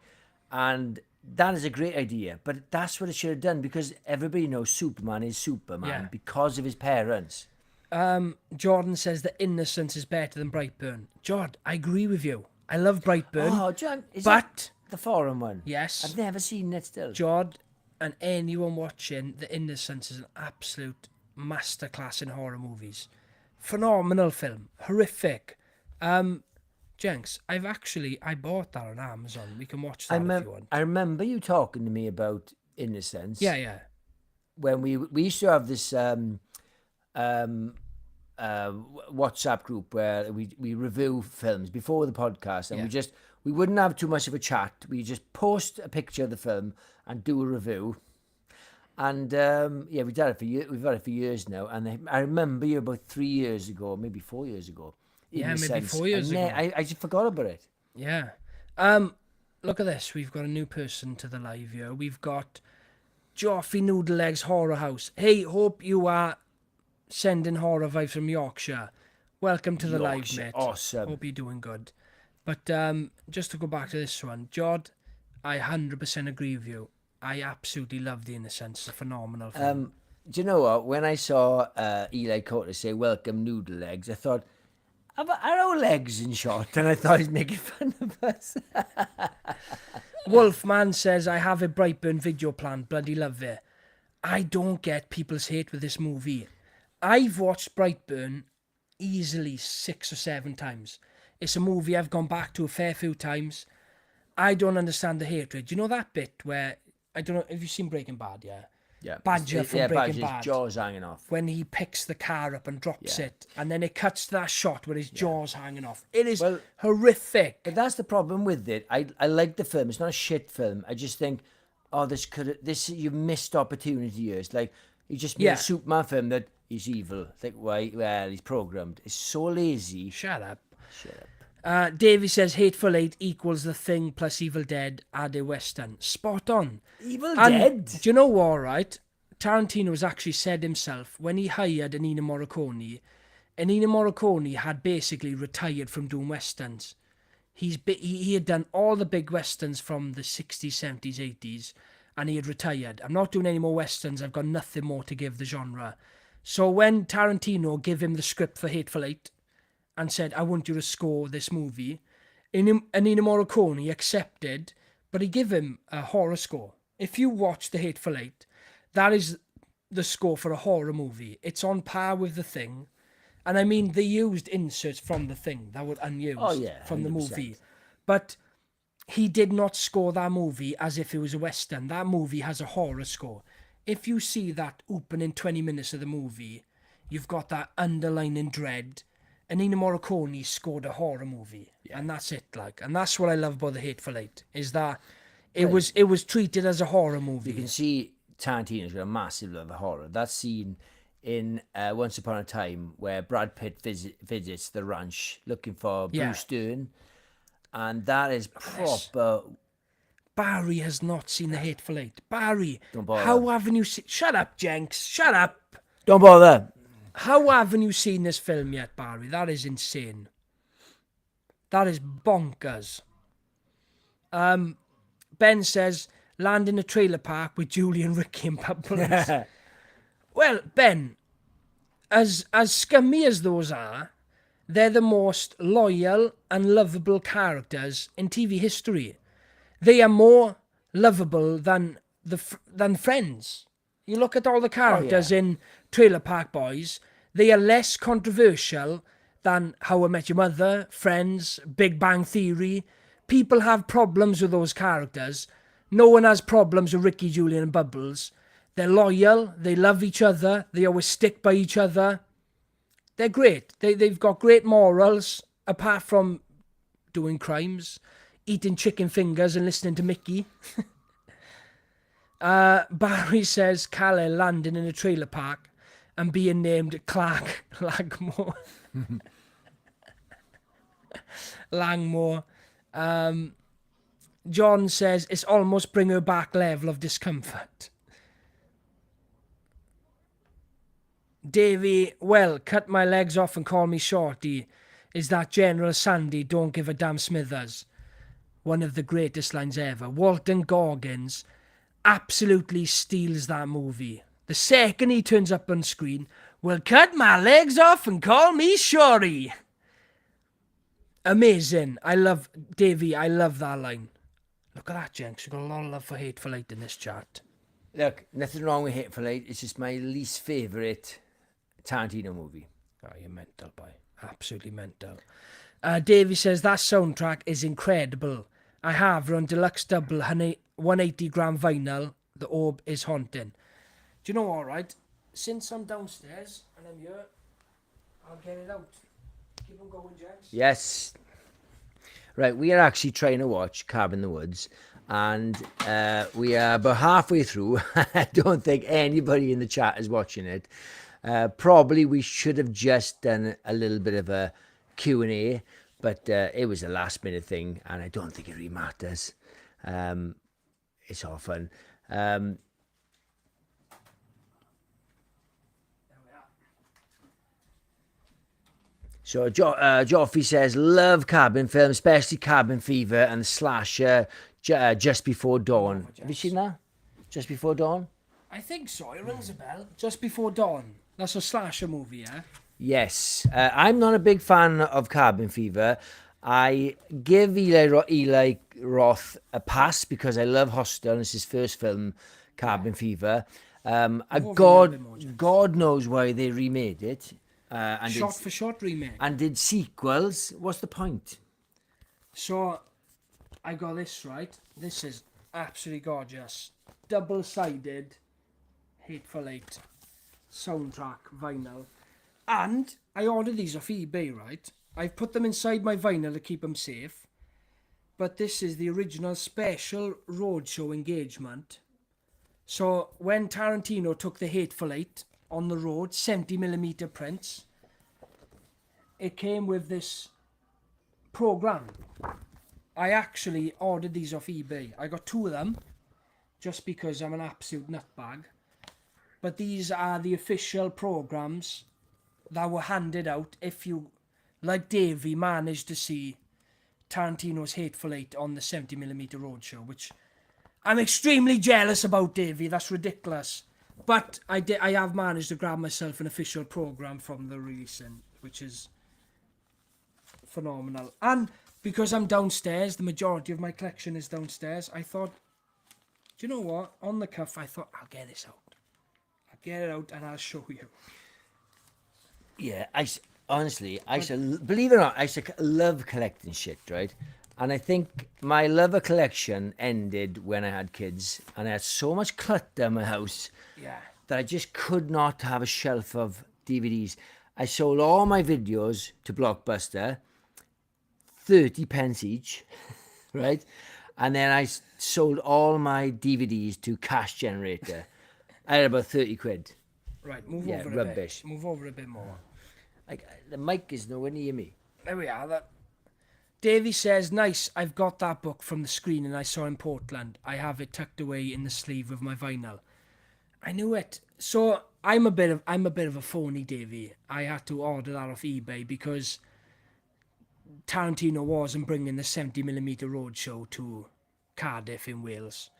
And that is a great idea, but that's what it should have done, because everybody knows Superman is Superman because of his parents. Jordan says that Innocence is better than Brightburn. Jordan, I agree with you. I love Brightburn. Oh, John, is that the foreign one? Yes. I've never seen it still. Jordan, and anyone watching, The Innocence is an absolute masterclass in horror movies. Phenomenal film. Horrific. Jenks, I bought that on Amazon. We can watch that if you want. I remember you talking to me about Innocence. Yeah. When we used to have this WhatsApp group where we review films before the podcast, and we wouldn't have too much of a chat. We just post a picture of the film and do a review. And we've done it for years. We've had it for years now. And I remember you about 3 years ago, maybe 4 years ago. Yeah, maybe 4 years ago. I just forgot about it. Yeah. Look at this. We've got a new person to the live here. We've got Joffy Noodle Legs Horror House. Hey, hope you are sending horror vibes from Yorkshire. Welcome to the live, mate. Awesome. Hope you're doing good. But just to go back to this one, Jod, I 100% agree with you. I absolutely love The Innocence. It's a phenomenal film. Do you know what? When I saw Eli Cotter say, welcome Noodle Legs, I thought, are our legs in shot? And I thought he's making fun of us. Wolfman says, I have a Brightburn video plan. Bloody love it. I don't get people's hate with this movie. I've watched Brightburn easily 6 or 7 times. It's a movie I've gone back to a fair few times. I don't understand the hatred. You know that bit where, I don't know, have you seen Breaking Bad, yeah? Yeah. Badger from Breaking Bad. His jaw's hanging off. When he picks the car up and drops it, and then it cuts to that shot where his jaw's hanging off. It is horrific. But that's the problem with it. I like the film. It's not a shit film. I just think, you missed opportunity here. It's like, you just made a Superman film that he's evil. Think why? Well, he's programmed. It's so lazy. Shut up. Shut up. Davey says Hateful Eight equals The Thing plus Evil Dead added Western. Spot on. Evil And Dead. do you know what, right? Tarantino has actually said himself, when he hired Ennio Morricone had basically retired from doing Westerns. He had done all the big Westerns from the 60s, 70s, 80s, and he had retired. I'm not doing any more Westerns, I've got nothing more to give the genre. So when Tarantino gave him the script for Hateful Eight, and said, I want you to score this movie, Ennio Morricone accepted, but he gave him a horror score. If you watch The Hateful Eight, that is the score for a horror movie. It's on par with The Thing. And I mean, they used inserts from The Thing that were unused from the 100%. movie. But he did not score that movie as if it was a Western. That movie has a horror score. If you see that opening 20 minutes of the movie, you've got that underlining dread. And Ennio Morricone scored a horror movie, and that's it. And that's what I love about The Hateful Eight, is that it was treated as a horror movie. You can see Tarantino's got a massive love of horror. That scene in Once Upon a Time where Brad Pitt visits the ranch looking for Bruce Dern, and that is proper. Barry has not seen The Hateful Eight. Barry, Don't bother. how haven't you seen? Shut up, Jenks. Shut up. Don't bother. How haven't you seen this film yet, Barry? That is insane. That is bonkers. Ben says, land in a trailer park with Julian, Ricky and Bubbles. Well, Ben, as scummy as those are, they're the most loyal and lovable characters in TV history. They are more lovable than Friends. You look at all the characters in Trailer Park Boys, they are less controversial than How I Met Your Mother, Friends, Big Bang Theory. People have problems with those characters. No one has problems with Ricky, Julian and Bubbles. They're loyal, they love each other, they always stick by each other. They're great. They've got great morals, apart from doing crimes, eating chicken fingers and listening to Mickey. Barry says Calais landing in a trailer park and being named Clark Langmore. Langmore. John says it's almost bring her back level of discomfort. Davey, well, cut my legs off and call me Shorty. Is that General Sandy, don't give a damn Smithers. One of the greatest lines ever. Walton Goggins absolutely steals that movie. The second he turns up on screen, well, cut my legs off and call me Shorty. Amazing. I love, Davey, I love that line. Look at that, Jenks. We've got a lot of love for Hateful Eight in this chat. Look, nothing wrong with Hateful Eight. It's just my least favourite Tarantino movie. Oh, you're mental, boy. Absolutely mental. Davey says that soundtrack is incredible. I have run deluxe double 180 gram vinyl. The orb is haunting. Do you know what, right? Since I'm downstairs and I'm here, I'll get it out. Keep on going, James. Yes. Right, we are actually trying to watch Cabin in the Woods, and we are about halfway through. I don't think anybody in the chat is watching it. Probably we should have just done a little bit of a Q&A, but it was a last minute thing, and I don't think it really matters. It's all fun. So Joffrey says, love cabin film, especially Cabin Fever and Slasher, Just Before Dawn. Have you seen that? Just Before Dawn? I think so. It rings a bell. Just Before Dawn. That's a slasher movie, yeah? Yes. I'm not a big fan of Cabin Fever. I give Eli Roth a pass because I love Hostel, and it's his first film, Cabin Fever. God knows why they remade it. And shot for shot remake. And did sequels. What's the point? So, I got this right. This is absolutely gorgeous. Double-sided Hateful Eight soundtrack vinyl. And I ordered these off eBay, right? I've put them inside my vinyl to keep them safe. But this is the original special roadshow engagement. So, when Tarantino took the Hateful Eight on the road, 70mm prints. It came with this program. I actually ordered these off eBay. I got 2 of them, just because I'm an absolute nutbag. But these are the official programs that were handed out if you, like Davey, managed to see Tarantino's Hateful Eight on the 70mm Roadshow, which I'm extremely jealous about, Davey. That's ridiculous. But I have managed to grab myself an official program from the releasing, which is phenomenal. And because I'm downstairs, the majority of my collection is downstairs, I thought, do you know what? On the cuff, I thought, I'll get this out. I'll get it out and I'll show you. Yeah, honestly, believe it or not, I love collecting shit, right? And I think my love of collection ended when I had kids, and I had so much clutter in my house that I just could not have a shelf of DVDs. I sold all my videos to Blockbuster, 30 pence each, right? And then I sold all my DVDs to Cash Generator. I had about 30 quid. Right, move over rubbish. a bit. Move over a bit more. The mic is nowhere near me. There we are. Davey says, nice, I've got that book from the screening I saw in Portland. I have it tucked away in the sleeve of my vinyl. I knew it. So I'm a bit of a phony, Davey. I had to order that off eBay because Tarantino wasn't bringing the 70mm Roadshow to Cardiff in Wales.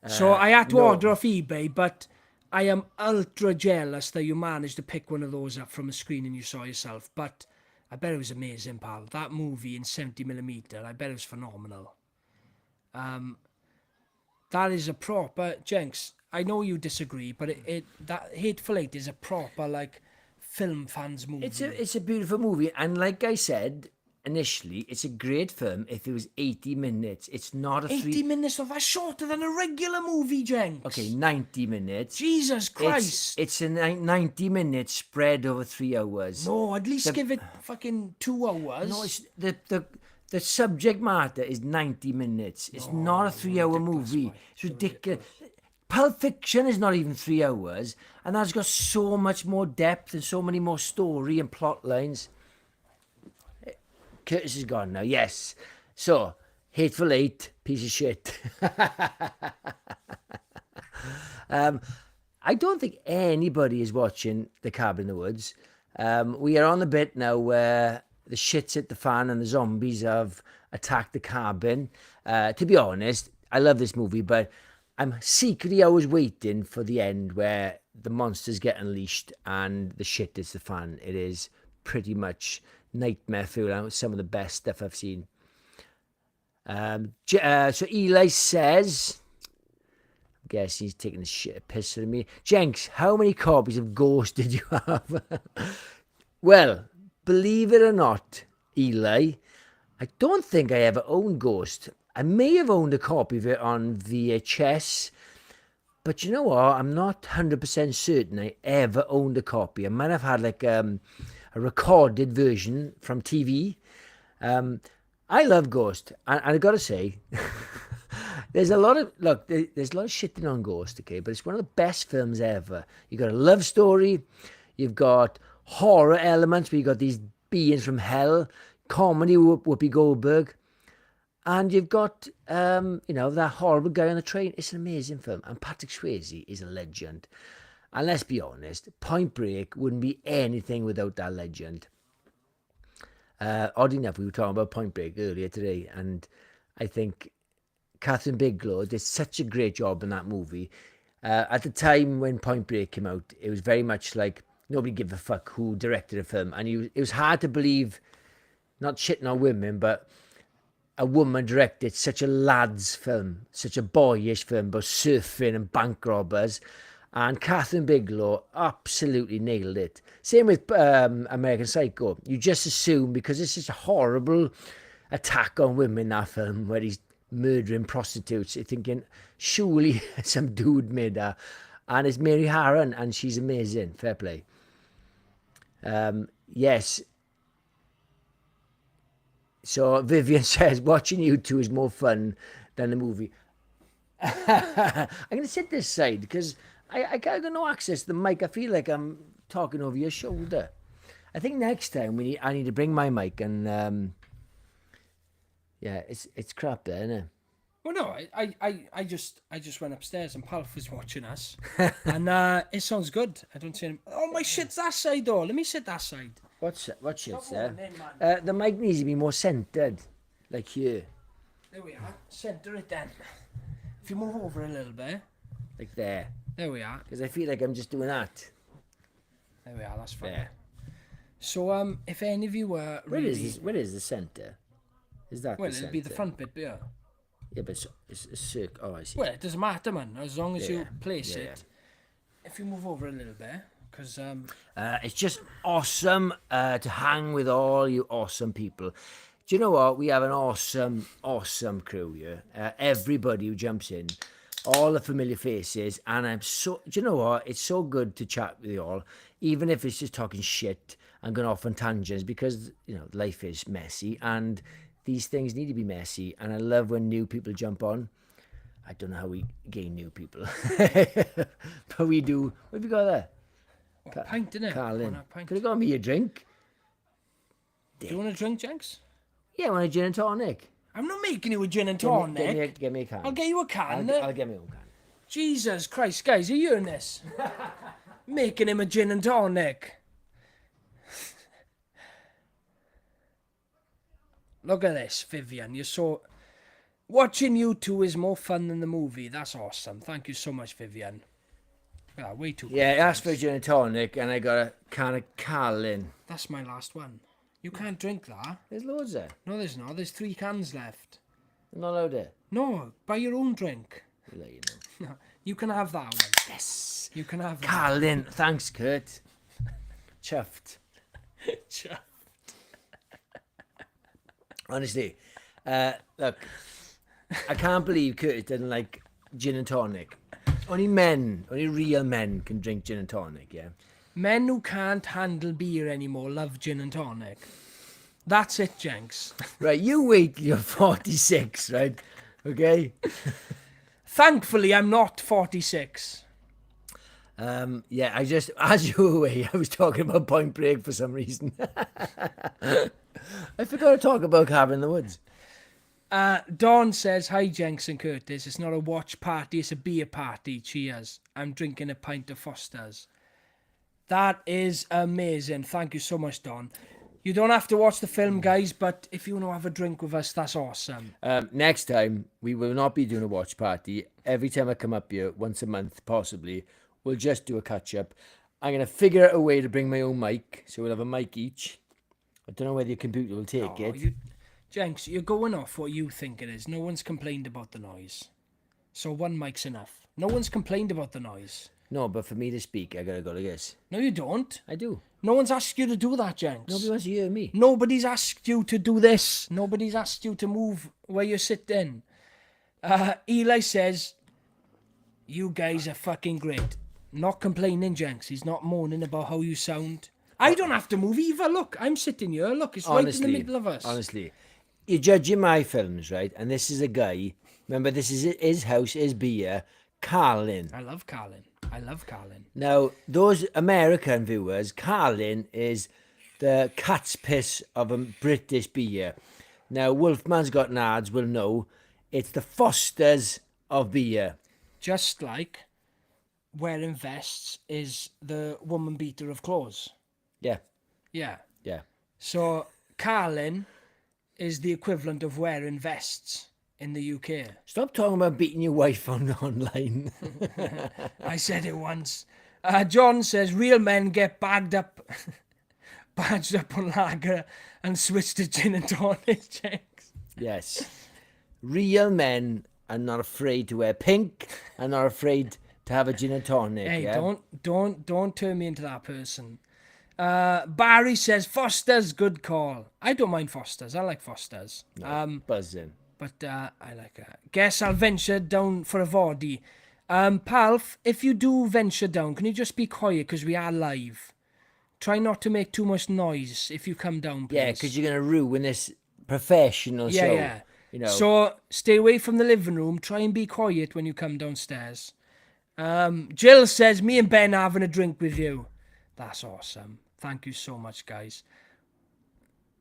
So I had to order off eBay, but I am ultra jealous that you managed to pick one of those up from a screening you saw yourself. But I bet it was amazing, pal. That movie in 70mm, I bet it was phenomenal. That is a proper, Jenks, I know you disagree, but that Hateful Eight is a proper, like, film fans movie. It's a beautiful movie, and like I said initially, it's a great film if it was 80 minutes. It's not a 80 minutes of that shorter than a regular movie, Jenks. Okay, 90 minutes. Jesus Christ. It's a 90 minutes spread over 3 hours. No, at least give it fucking 2 hours. No, it's the subject matter is 90 minutes. It's not a 3-hour movie. It's ridiculous. Pulp Fiction is not even 3 hours, and that's got so much more depth and so many more story and plot lines. Curtis is gone now, yes. So, Hateful Eight, piece of shit. I don't think anybody is watching The Cabin in the Woods. We are on the bit now where the shit's hit the fan and the zombies have attacked the cabin. To be honest, I love this movie, but I'm secretly always waiting for the end where the monsters get unleashed and the shit hits the fan. It is pretty much nightmare fuel. Some of the best stuff I've seen. So Eli says, I guess he's taking a piss out of me. Jenks, how many copies of Ghost did you have? Well, believe it or not, Eli, I don't think I ever owned Ghost. I may have owned a copy of it on VHS, but you know what? I'm not 100% certain I ever owned a copy. I might have had like a recorded version from TV. I love Ghost, and I got to say, there's a lot of shitting on Ghost, okay, but it's one of the best films ever. You got a love story, you've got horror elements where you got these beings from hell, comedy with Whoopi Goldberg, and you've got that horrible guy on the train. It's an amazing film, and Patrick Swayze is a legend. And let's be honest, Point Break wouldn't be anything without that legend. Oddly enough, we were talking about Point Break earlier today, and I think Catherine Bigelow did such a great job in that movie. At the time when Point Break came out, it was very much like nobody gave a fuck who directed a film, and it was hard to believe, not shitting on women, but a woman directed such a lad's film, such a boyish film about surfing and bank robbers. And Catherine Bigelow absolutely nailed it. Same with American Psycho. You just assume, because it's such a horrible attack on women in that film, where he's murdering prostitutes, you're thinking, surely some dude made that. And it's Mary Harron, and she's amazing. Fair play. Yes. So Vivian says, watching you two is more fun than the movie. I'm going to sit this side, because I got no access to the mic. I feel like I'm talking over your shoulder. I think next time I need to bring my mic and yeah, it's crap there, isn't it? Well, no, I just went upstairs and Palf was watching us, and it sounds good. I don't see him. Oh, my shit's that side though. Let me sit that side. What shit's Stop there? going in, man. The mic needs to be more centered, like here, There we are. Centre it then. If you move over a little bit, like there, there we are. because I feel like I'm just doing that. There we are. That's fine. There. So if any of you were Where really, is this? Where is the center? Is that well, the it'll center? be the front bit there. Yeah, but it's a circle. Oh, I see. Well, it doesn't matter, man. As long as you Yeah, place yeah, it. If you move over a little bit, because It's just awesome to hang with all you awesome people. Do you know what? We have an awesome crew here. Everybody who jumps in, all the familiar faces, and do you know what? It's so good to chat with you all, even if it's just talking shit and going off on tangents, because life is messy and these things need to be messy. And I love when new people jump on. I don't know how we gain new people, but we do. What have you got there? pint in it. Carlin, Pint. could have got me a drink. Do you want a drink, Jenks? Yeah, I want a gin and tonic. I'm not making you a gin and Give me- tonic. Give me a can. I'll get you a can. I'll get my own can. Jesus Christ, guys, are you hearing this? Making him a gin and tonic. Look at this, Vivian. You're so... Watching you two is more fun than the movie. That's awesome. Thank you so much, Vivian. Yeah, way too Yeah, I quick, asked for a thanks. gin and tonic, and I got a can of Carlin. That's my last one. You can't drink that. There's loads there. No, there's not. There's 3 cans left. I'm not allowed there. No, buy your own drink. I'll let you know. No, you can have that one. Yes. You can have that. Carlin. Thanks, Kurt. Chuffed. Honestly, look, I can't believe Curtis doesn't like gin and tonic. Only real men can drink gin and tonic, yeah? Men who can't handle beer anymore love gin and tonic. That's it, Jenks. Right, you wait till you're 46, right? Okay? Thankfully, I'm not 46. Yeah, I just, as you were away, I was talking about Point Break for some reason. I forgot to talk about Cabin in the Woods. Dawn says, hi, Jenks and Curtis. It's not a watch party, it's a beer party. Cheers. I'm drinking a pint of Foster's. That is amazing. Thank you so much, Dawn. You don't have to watch the film, guys, but if you want to have a drink with us, that's awesome. Next time, we will not be doing a watch party. Every time I come up here, once a month, possibly, we'll just do a catch-up. I'm going to figure out a way to bring my own mic, so we'll have a mic each. I don't know whether your computer will take it. Jenks, you're going off what you think it is. No one's complained about the noise. So one mic's enough. No one's complained about the noise. No, but for me to speak, I got to go like this. No, you don't. I do. No one's asked you to do that, Jenks. Nobody wants to hear me. Nobody's asked you to do this. Nobody's asked you to move where you're sitting. Eli says, you guys are fucking great. Not complaining, Jenks. He's not moaning about how you sound. I don't have to move either. Look, I'm sitting here. Look, it's right in the middle of us. Honestly, you're judging my films, right? And this is a guy. Remember, this is his house, his beer. Carlin. I love Carlin. I love Carlin. Now, those American viewers, Carlin is the cat's piss of a British beer. Now, Wolfman's Got Nards will know it's the Foster's of beer. Just like wearing vests is the woman beater of clothes. Yeah, Yeah. yeah. So Carlin is the equivalent of wearing vests in the UK. Stop talking about beating your wife online. I said it once. John says real men get badged up on lager and switch to gin and tonic. Jenks. Yes. Real men are not afraid to wear pink and not afraid to have a gin and tonic. Hey, yeah? don't turn me into that person. Barry says Foster's, good call. I don't mind Foster's. I like Foster's. Buzzing. But I like it. Guess I'll venture down for a Vardy. Palf, if you do venture down, can you just be quiet because we are live? Try not to make too much noise if you come down, please. Yeah, because you're going to ruin this professional show. Yeah. You know. So stay away from the living room. Try and be quiet when you come downstairs. Jill says, me and Ben are having a drink with you. That's awesome. Thank you so much, guys.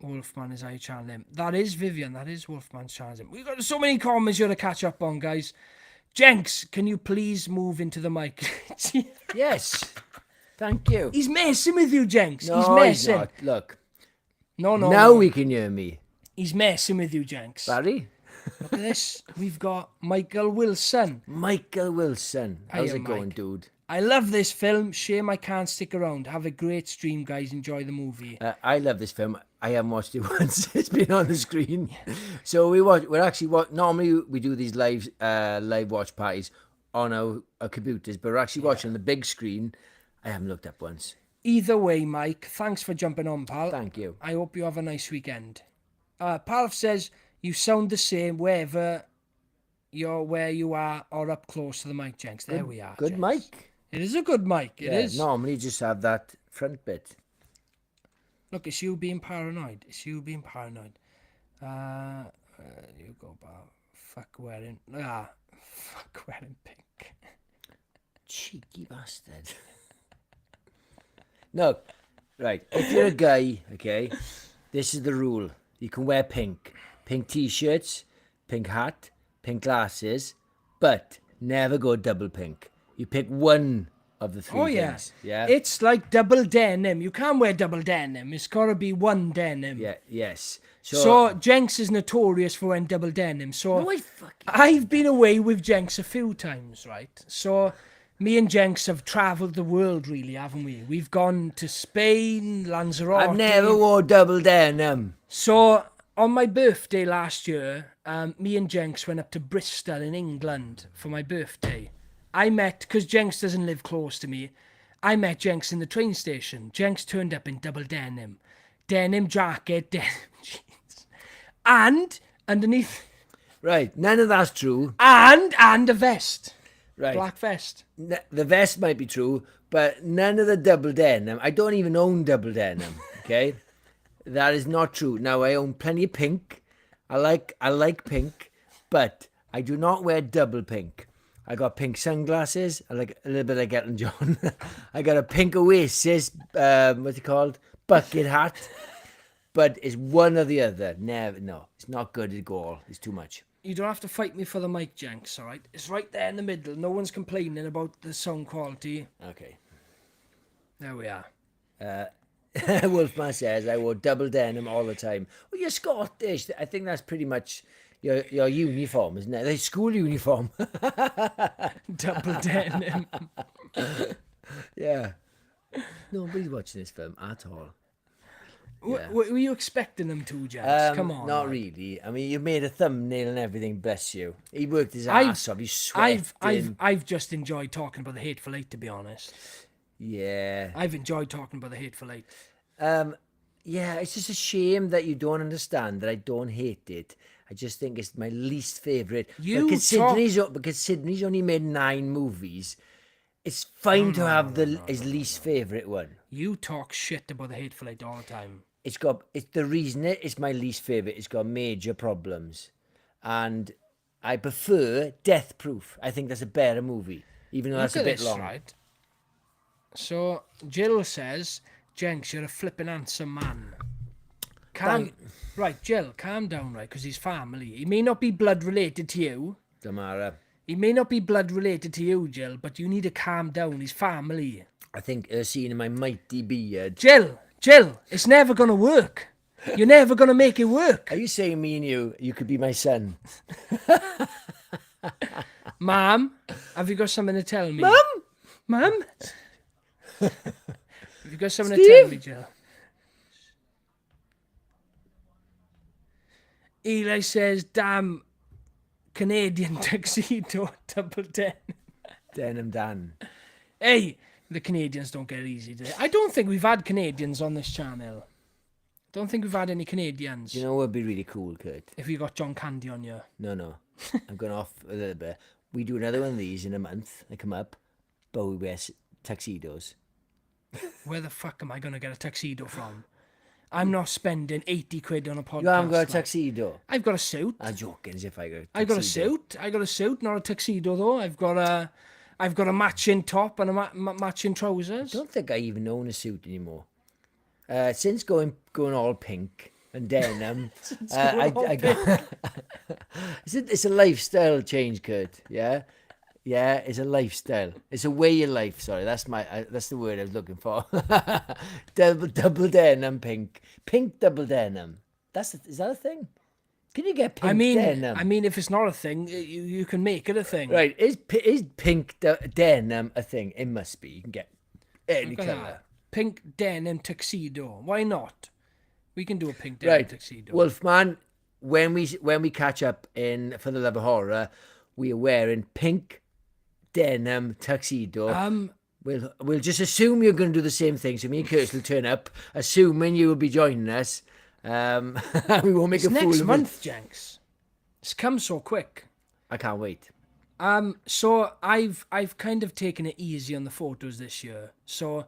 Wolfman is how you channel him. That is Vivian. That is Wolfman's channel him. We've got so many comments here to catch up on, guys. Jenks, can you please move into the mic? Yes. Thank you. He's messing with you, Jenks. No, he's messing. not. Look. No. Now we can hear me. He's messing with you, Jenks. Barry? Look at this. We've got Michael Wilson. Michael Wilson. How's Hiya, it going, Mike. dude? I love this film. Shame I can't stick around. Have a great stream, guys. Enjoy the movie. I love this film. I haven't watched it once. It's been on the screen. So normally we do these live watch parties on our computers, but we're actually watching on the big screen. I haven't looked up once. Either way, Mike, thanks for jumping on, pal. Thank you. I hope you have a nice weekend. Palf says, you sound the same where you are or up close to the mic, Jenks. There we are. Good Jenks. mic. It is a good mic. It is. Normally you just have that front bit. Look, it's you being paranoid. It's you being paranoid. You go about fuck wearing pink. Cheeky bastard. No, right. If you're a guy, okay, this is the rule. You can wear pink t-shirts, pink hat, pink glasses, but never go double pink. You pick one of the three things. Yeah. It's like double denim. You can't wear double denim. It's got to be one denim. Yeah. Yes. So Jenks is notorious for wearing double denim. So No, I've been away with Jenks a few times, right? So me and Jenks have travelled the world, really, haven't we? We've gone to Spain, Lanzarote. I've never wore double denim. So on my birthday last year, me and Jenks went up to Bristol in England for my birthday. Because Jenks doesn't live close to me, I met Jenks in the train station. Jenks turned up in double denim jacket, denim jeans, and underneath, Right. None of that's true. and a vest, Right. black vest. The vest might be true, but none of the double denim. I don't even own double denim. Okay. That is not true. Now I own plenty of pink. I like pink, but I do not wear double pink. I got pink sunglasses. I like a little bit like Elton John. I got a pink Oasis, what's it called? Bucket hat. But it's one or the other. No, it's not good at all. It's too much. You don't have to fight me for the mic, Jenks, all right? It's right there in the middle. No one's complaining about the sound quality. Okay. There we are. Wolfman says I wore double denim all the time. Well, you're Scottish. I think that's pretty much your uniform, isn't it? The school uniform. Double denim. Yeah. Nobody's watching this film at all. Yeah. Were you expecting them to, Jenks? Come on. Not man. really. I mean, you made a thumbnail and everything. Bless you. He worked his ass off. He's sweating. I've just enjoyed talking about the Hateful Eight, to be honest. Yeah. I've enjoyed talking about the Hateful Eight. Yeah, it's just a shame that you don't understand that I don't hate it. I just think it's my least favourite. Because Sydney's only made 9 movies. It's fine to have his least favourite one. You talk shit about the Hateful Eight all the time. It's the reason it's my least favourite. It's got major problems, and I prefer Death Proof. I think that's a better movie, even though that's a bit long. Right? So Jill says, "Jenks, you're a flipping handsome man." Right, Jill, calm down, right? Because he's family. He may not be blood related to you. Damara. He may not be blood related to you, Jill, but you need to calm down. He's family. I think seeing my mighty beard. Jill, it's never gonna work. You're never gonna make it work. Are you saying me and you could be my son? Mom, have you got something to tell me? Mom? Have you got something to tell me, Jill? Eli says, damn Canadian tuxedo double denim. Denim Dan. Hey, the Canadians don't get easy today. I don't think we've had Canadians on this channel. Don't think we've had any Canadians. You know what would be really cool, Kurt? If you got John Candy on you. No. I'm going off a little bit. We do another one of these in a month. They come up, but we wear tuxedos. Where the fuck am I going to get a tuxedo from? I'm not spending 80 quid on a podcast. You haven't got a tuxedo? I've got a suit. I'm joking as if I got a tuxedo. I got a suit, not a tuxedo though. I've got I've got a matching top and a matching trousers. I don't think I even own a suit anymore. Since going all pink and denim, I got. It's a lifestyle change, Kurt. Yeah, it's a lifestyle. It's a way of life. Sorry, that's the word I was looking for. double denim, pink double denim. Is that a thing? Can you get pink denim? I mean, if it's not a thing, you can make it a thing. Right? Is pink denim a thing? It must be. You can get any colour. Pink denim tuxedo. Why not? We can do a pink denim tuxedo. Wolfman, when we catch up for the Love of Horror, we are wearing pink denim tuxedo. We'll just assume you're going to do the same thing. So me and Kurt will turn up, assuming you will be joining us. We won't make a fool of it. Next month, Jenks. It's come so quick. I can't wait. So I've kind of taken it easy on the photos this year. So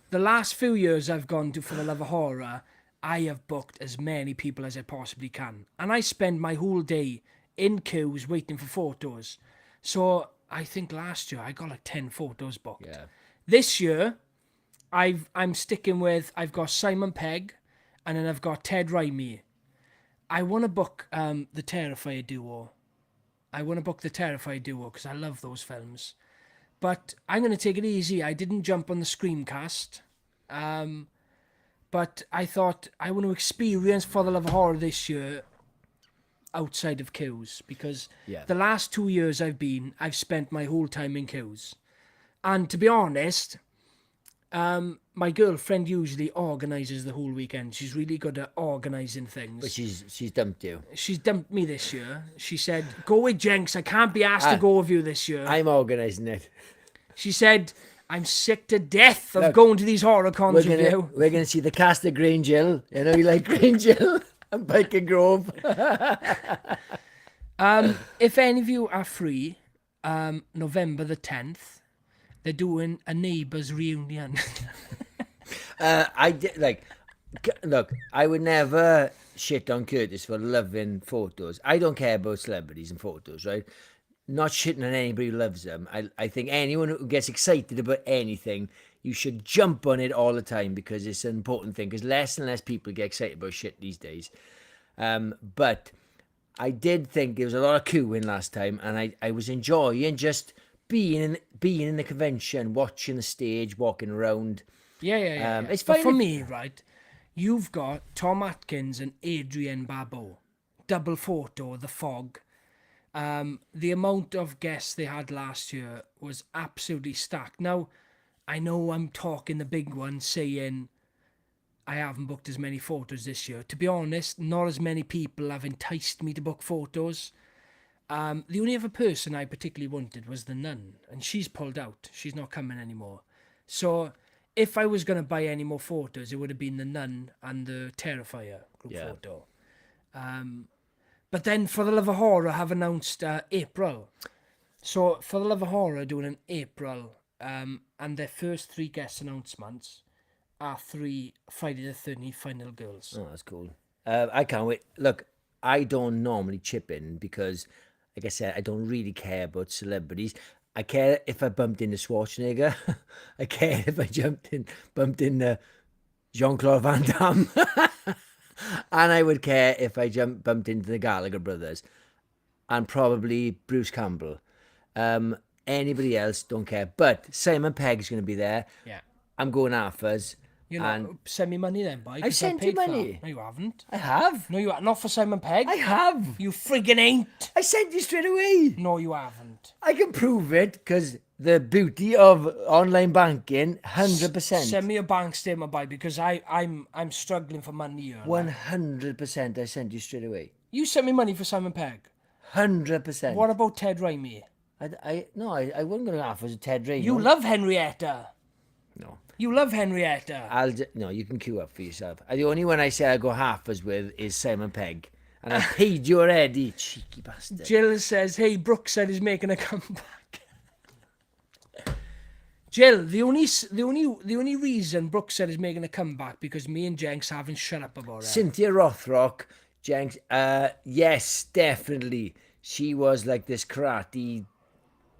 the last few years I've gone to for the Love of Horror, I have booked as many people as I possibly can. And I spend my whole day in queues waiting for photos. So I think last year I got like 10 photos booked. Yeah. This year, I'm sticking with, I've got Simon Pegg, and then I've got Ted Raimi. I want to book the Terrifier duo. Because I love those films. But I'm going to take it easy. I didn't jump on the Screamcast. But I thought I want to experience For the Love of Horror this year outside of queues. Because the last 2 years I've spent my whole time in queues. And to be honest, my girlfriend usually organises the whole weekend. She's really good at organising things. But she's dumped you. She's dumped me this year. She said, go with Jenks. I can't be asked to go with you this year. I'm organising it. She said, I'm sick to death of going to these horror cons with you. We're going to see the cast of Grange Hill. You know, you like Grange Hill and Biker Grove. If any of you are free, November the 10th, they're doing a Neighbours reunion. Look, I would never shit on Curtis for loving photos. I don't care about celebrities and photos, right? Not shitting on anybody who loves them. I think anyone who gets excited about anything, you should jump on it all the time because it's an important thing. Because less and less people get excited about shit these days. But I did think there was a lot of queuing last time, and I was enjoying just being in the convention, watching the stage, walking around. Yeah. It's but fine for me, right, you've got Tom Atkins and Adrienne Barbeau. Double photo, The Fog. The amount of guests they had last year was absolutely stacked. Now, I know I'm talking the big one, saying I haven't booked as many photos this year. To be honest, not as many people have enticed me to book photos. The only other person I particularly wanted was the Nun, and she's pulled out. She's not coming anymore. So if I was going to buy any more photos, it would have been the Nun and the Terrifier group photo. But then For the Love of Horror have announced April. So For the Love of Horror doing an April, and their first 3 guest announcements are 3 Friday the 13th Final Girls. Oh, that's cool. I can't wait. Look, I don't normally chip in because, like I said, I don't really care about celebrities. I care if I bumped into Schwarzenegger. I care if I bumped into Jean-Claude Van Damme. And I would care if I bumped into the Gallagher brothers. And probably Bruce Campbell. Anybody else, don't care. But Simon Pegg's going to be there. Yeah. I'm going halfers. You know, send me money then, boy. I've sent you money. No, you haven't. I have. No, you haven't. Not for Simon Pegg. I have. You friggin' ain't. I sent you straight away. No, you haven't. I can prove it because the beauty of online banking, 100%. Send me a bank statement, boy, because I'm struggling for money here. 100% I sent you straight away. You sent me money for Simon Pegg. 100%. What about Ted Raimi? I wouldn't go half as a Ted Raimi. You love Henrietta. No. You love Henrietta. No, you can queue up for yourself. The only one I say I go halfers with is Simon Pegg. And I paid you already, cheeky bastard. Jill says, hey, Brookside is making a comeback. Jill, the only reason Brookside is making a comeback because me and Jenks haven't shut up about it. Cynthia Rothrock, Jenks, yes, definitely. She was like this karate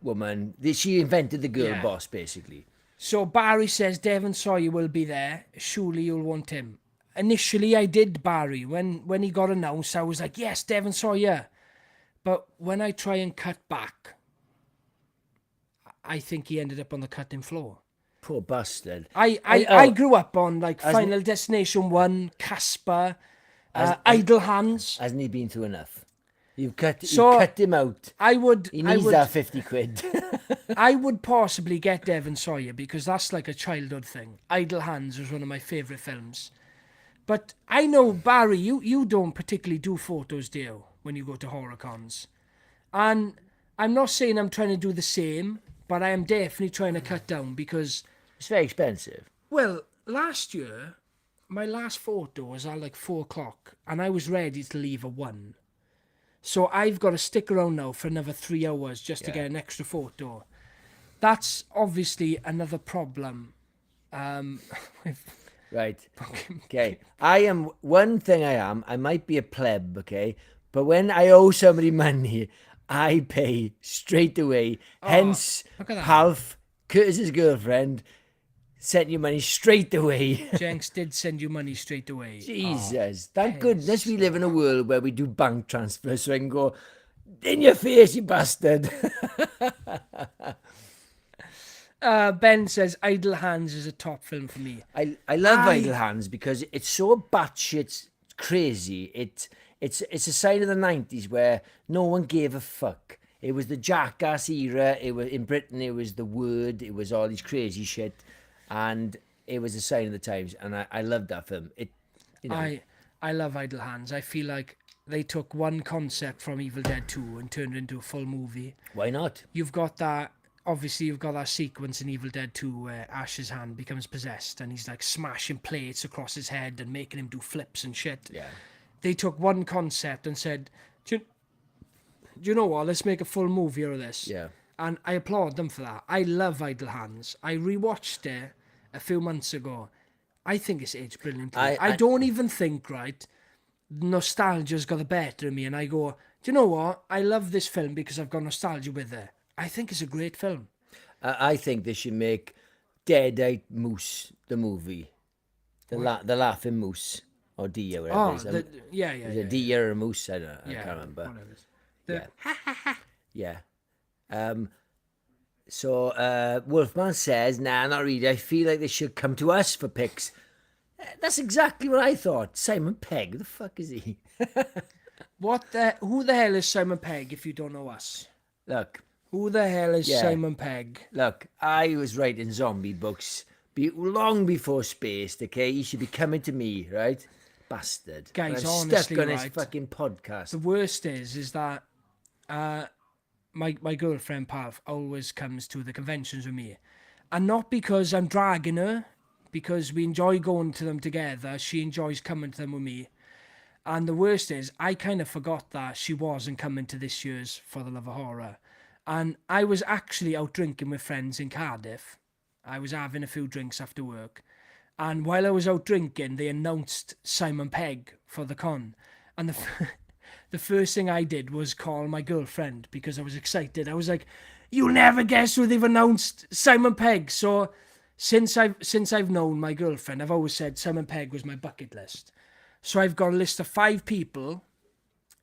woman. She invented the girl Yeah. boss, basically. So Barry says Devon Sawyer will be there. Surely you'll want him. Initially, I did Barry. When he got announced, I was like, yes, Devon Sawyer. But when I try and cut back, I think he ended up on the cutting floor. Poor bastard. I grew up on like Hasn't Final Destination 1, Casper, Idle Hands. Hasn't he been through enough? You've cut him out. I would. He needs that 50 quid. I would possibly get Devon Sawyer because that's like a childhood thing. Idle Hands was one of my favourite films. But I know, Barry, you don't particularly do photos, do you, when you go to horror cons? And I'm not saying I'm trying to do the same, but I am definitely trying to cut down because... It's very expensive. Well, last year, my last photo was at like 4 o'clock and I was ready to leave at 1. So I've got to stick around now for another 3 hours just to get an extra photo. That's obviously another problem. Right. Okay. I might be a pleb, okay? But when I owe somebody money, I pay straight away. Hence, look at that. Half, Curtis's girlfriend, sent you money straight away. Jenks did send you money straight away. Jesus. Thank goodness we live in a world where we do bank transfers so I can go, in your face, you bastard. Ben says Idle Hands is a top film for me. I love Idle Hands because it's so batshit crazy. It's a sign of the 90s where no one gave a fuck. It was the Jackass era. It was in Britain. It was The Word. It was all these crazy shit, and it was a sign of the times. And I loved that film. I love Idle Hands. I feel like they took one concept from Evil Dead 2 and turned it into a full movie. Why not? You've got that sequence in Evil Dead 2 where Ash's hand becomes possessed and he's like smashing plates across his head and making him do flips and shit. Yeah. They took one concept and said, do you know what, let's make a full movie out of this. Yeah. And I applaud them for that. I love Idle Hands. I rewatched it a few months ago. I think it's aged brilliantly. I don't even think, right, nostalgia's got the better of me and I go, do you know what, I love this film because I've got nostalgia with it. I think it's a great film. I think they should make Dead-Eyed Moose, the movie. The Laughing Moose. Or deer, whatever it is. Yeah. Is it a deer or a moose? I don't know. I can't remember. Yeah. So Wolfman says, nah, not really. I feel like they should come to us for picks. That's exactly what I thought. Simon Pegg, the fuck is he? Who the hell is Simon Pegg if you don't know us? Look. Who the hell is Simon Pegg? Look, I was writing zombie books long before Spaced, okay? He should be coming to me, right? Bastard. Guys, I'm honestly, stuck on his right, fucking podcast. the worst is that my girlfriend Pav always comes to the conventions with me, and not because I'm dragging her, because we enjoy going to them together. She enjoys coming to them with me, and the worst is I kind of forgot that she wasn't coming to this year's For the Love of Horror, and I was actually out drinking with friends in Cardiff. I was having a few drinks after work. And while I was out drinking, they announced Simon Pegg for the con. And the first thing I did was call my girlfriend because I was excited. I was like, you'll never guess who they've announced, Simon Pegg. So since I've known my girlfriend, I've always said Simon Pegg was my bucket list. So I've got a list of 5 people,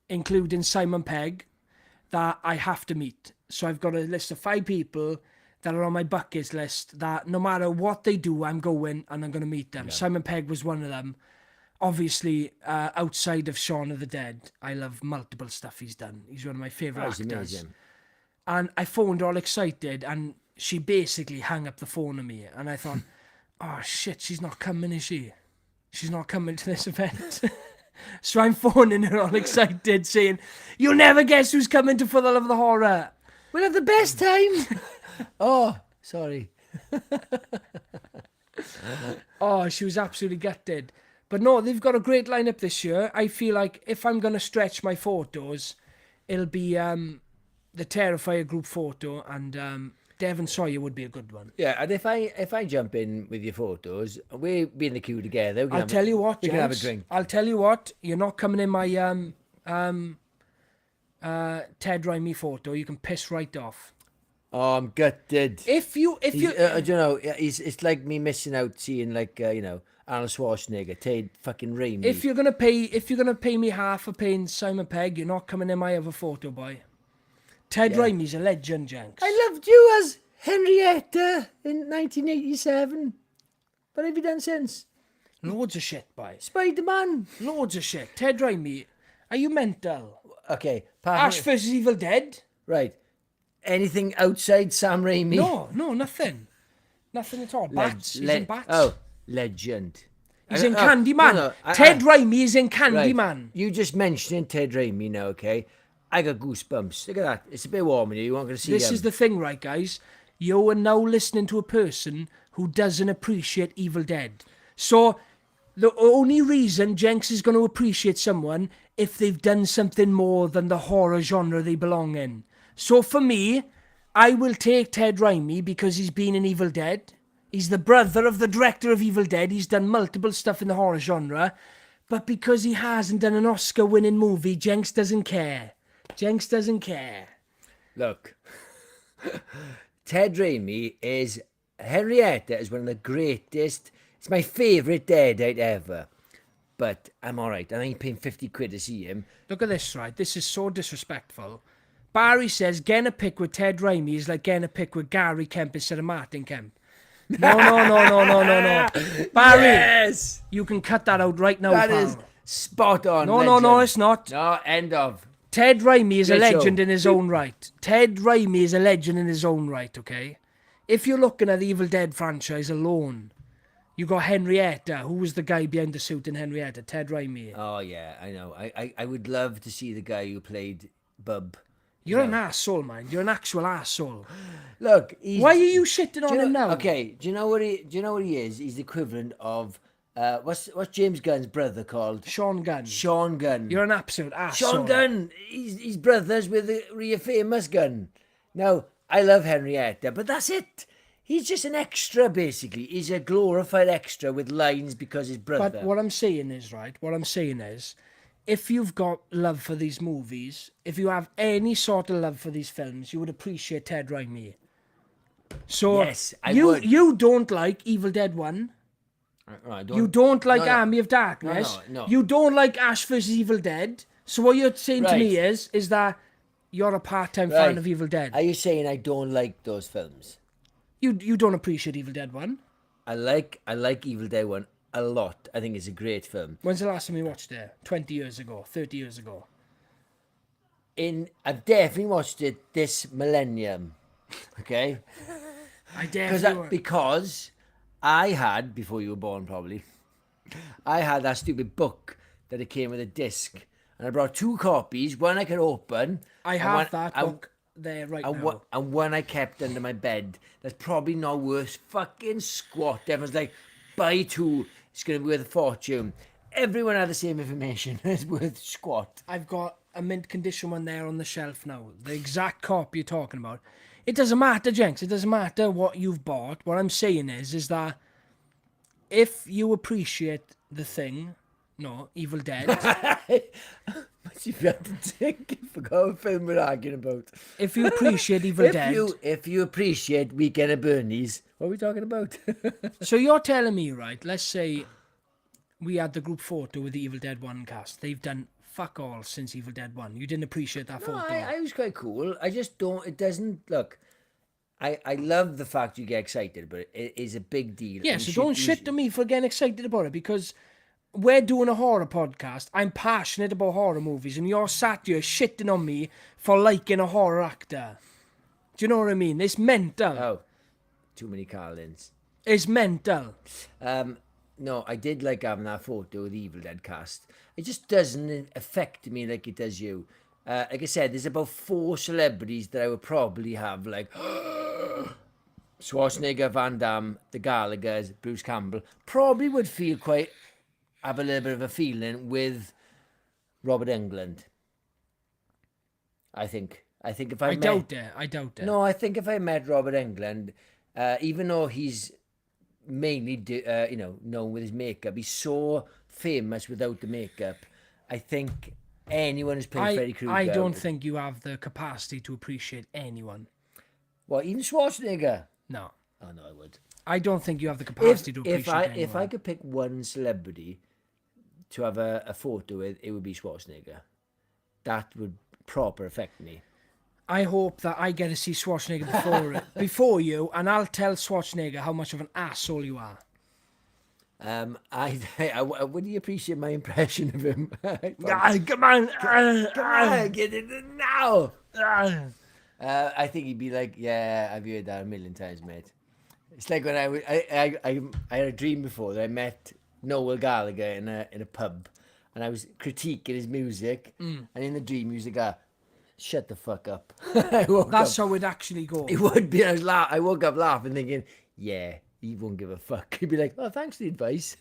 including Simon Pegg, that I have to meet. So I've got a list of 5 people that are on my bucket list that no matter what they do, I'm going and I'm going to meet them. Yeah. Simon Pegg was one of them. Obviously, outside of Shaun of the Dead, I love multiple stuff he's done. He's one of my favourite actors. Amazing. And I phoned her all excited and she basically hung up the phone on me. And I thought, oh shit, she's not coming, is she? She's not coming to this event. So I'm phoning her all excited saying, you'll never guess who's coming to For the Love of the Horror. We'll have the best time. Oh, sorry. Oh, she was absolutely gutted. But no, they've got a great lineup this year. I feel like if I'm going to stretch my photos, it'll be the Terrifier group photo and Devon Sawyer would be a good one. Yeah, and if I jump in with your photos, we'll be in the queue together. I'll tell you what, we can have a drink. I'll tell you what, you're not coming in my Ted Raimi photo. You can piss right off. Oh, I'm gutted. If you you know, it's like me missing out seeing like Arnold Schwarzenegger, Ted fucking Raimi. if you're gonna pay me half for paying Simon Pegg, you're not coming in my other photo, boy. Ted Raimi's a legend, Jenks. I loved you as Henrietta in 1987. What have you done since? Loads of shit, boy. Spider-Man. Loads of shit. Ted Raimi, are you mental? Okay, Ash vs Evil Dead? right. Anything outside Sam Raimi? No, nothing. Nothing at all. Bats. He's in Bats. Oh, legend. He's in Candyman. No, Ted Raimi is in Candyman. Right. You just mentioning Ted Raimi now, okay? I got goosebumps. Look at that. It's a bit warm in here. You aren't going to see This is the thing, right, guys? You are now listening to a person who doesn't appreciate Evil Dead. So, the only reason Jenks is going to appreciate someone if they've done something more than the horror genre they belong in. So for me, I will take Ted Raimi because he's been in Evil Dead. He's the brother of the director of Evil Dead. He's done multiple stuff in the horror genre. But because he hasn't done an Oscar-winning movie, Jenks doesn't care. Jenks doesn't care. Look, Ted Raimi is... Henrietta is one of the greatest... It's my favourite Deadite ever. But I'm all right. I ain't paying 50 quid to see him. Look at this, right? This is so disrespectful. Barry says, getting a pick with Ted Raimi is like getting a pick with Gary Kemp instead of Martin Kemp. No. Barry, Yes! you can cut that out right now, That pal. is spot on. No, legend. it's not. No, end of. Ted Raimi is a Great legend show. in his own right. Ted Raimi is a legend in his own right, okay? If you're looking at the Evil Dead franchise alone, you got Henrietta. Who was the guy behind the suit in Henrietta? Ted Raimi. Oh, yeah, I know. I would love to see the guy who played Bub. You're an asshole, man. You're an actual asshole. Look, Why are you shitting on him now? Okay, do you know what he is? He's the equivalent of what's James Gunn's brother called? Sean Gunn. Sean Gunn. You're an absolute asshole. Sean Gunn. He's brothers with the real famous Gunn. Now, I love Henrietta, but that's it. He's just an extra, basically. He's a glorified extra with lines because his brother. But what I'm saying is, if you've got love for these movies, if you have any sort of love for these films, you would appreciate Ted Raimi. So Yes, I would. You don't like Evil Dead 1. You don't like Army of Darkness. No. You don't like Ash vs Evil Dead. So what you're saying to me is that you're a part-time fan of Evil Dead. Are you saying I don't like those films? You don't appreciate Evil Dead 1. I like Evil Dead 1 a lot. I think it's a great film. When's the last time you watched it? 20 years ago? 30 years ago? I've definitely watched it this millennium. Okay? Because I had, before you were born probably, I had that stupid book that it came with a disc. And I brought 2 copies, one I could open. I have that book there right now. And one I kept under my bed. That's probably not worth fucking squat. Everyone's like, buy 2. It's going to be worth a fortune. Everyone had the same information. It's worth squat. I've got a mint condition one there on the shelf now. The exact copy you're talking about. It doesn't matter, Jenks. It doesn't matter what you've bought. What I'm saying is that if you appreciate the thing, Evil Dead. You have to think. I forgot what film we're arguing about. If you appreciate Evil Dead. If you appreciate Weekend at Bernie's, what are we talking about? So you're telling me, right, let's say we had the group photo with the Evil Dead 1 cast. They've done fuck all since Evil Dead 1. You didn't appreciate that photo. I was quite cool. I just don't, it doesn't, look, I love the fact you get excited, but it is a big deal. Yeah, so don't shit to me for getting excited about it, because we're doing a horror podcast. I'm passionate about horror movies, and you're sat here shitting on me for liking a horror actor. Do you know what I mean? It's mental. Oh, too many Carlins. It's mental. No, I did like having that photo of the Evil Dead cast. It just doesn't affect me like it does you. Like I said, there's about 4 celebrities that I would probably have, like Schwarzenegger, Van Damme, the Gallaghers, Bruce Campbell. Probably would have a little bit of a feeling with Robert Englund. I think if I doubt it. No, I think if I met Robert Englund, even though he's mainly known with his makeup, he's so famous without the makeup. I think anyone who's played Freddy Krueger. I don't think you have the capacity to appreciate anyone. What, even Schwarzenegger? No. Oh, no, I would. I don't think you have the capacity to appreciate anyone. If I could pick one celebrity to have a photo with, it would be Schwarzenegger. That would proper affect me. I hope that I get to see Schwarzenegger before you, and I'll tell Schwarzenegger how much of an asshole you are. Would you appreciate my impression of him? Come on, Get it now. I think he'd be like, yeah, I've heard that a million times, mate. It's like when I had a dream before that I met Noel Gallagher in a pub, and I was critiquing his music, and in the dream he was like, shut the fuck up. That's how it actually goes. It would be. I woke up laughing, thinking, yeah, he won't give a fuck. He'd be like, oh, thanks for the advice.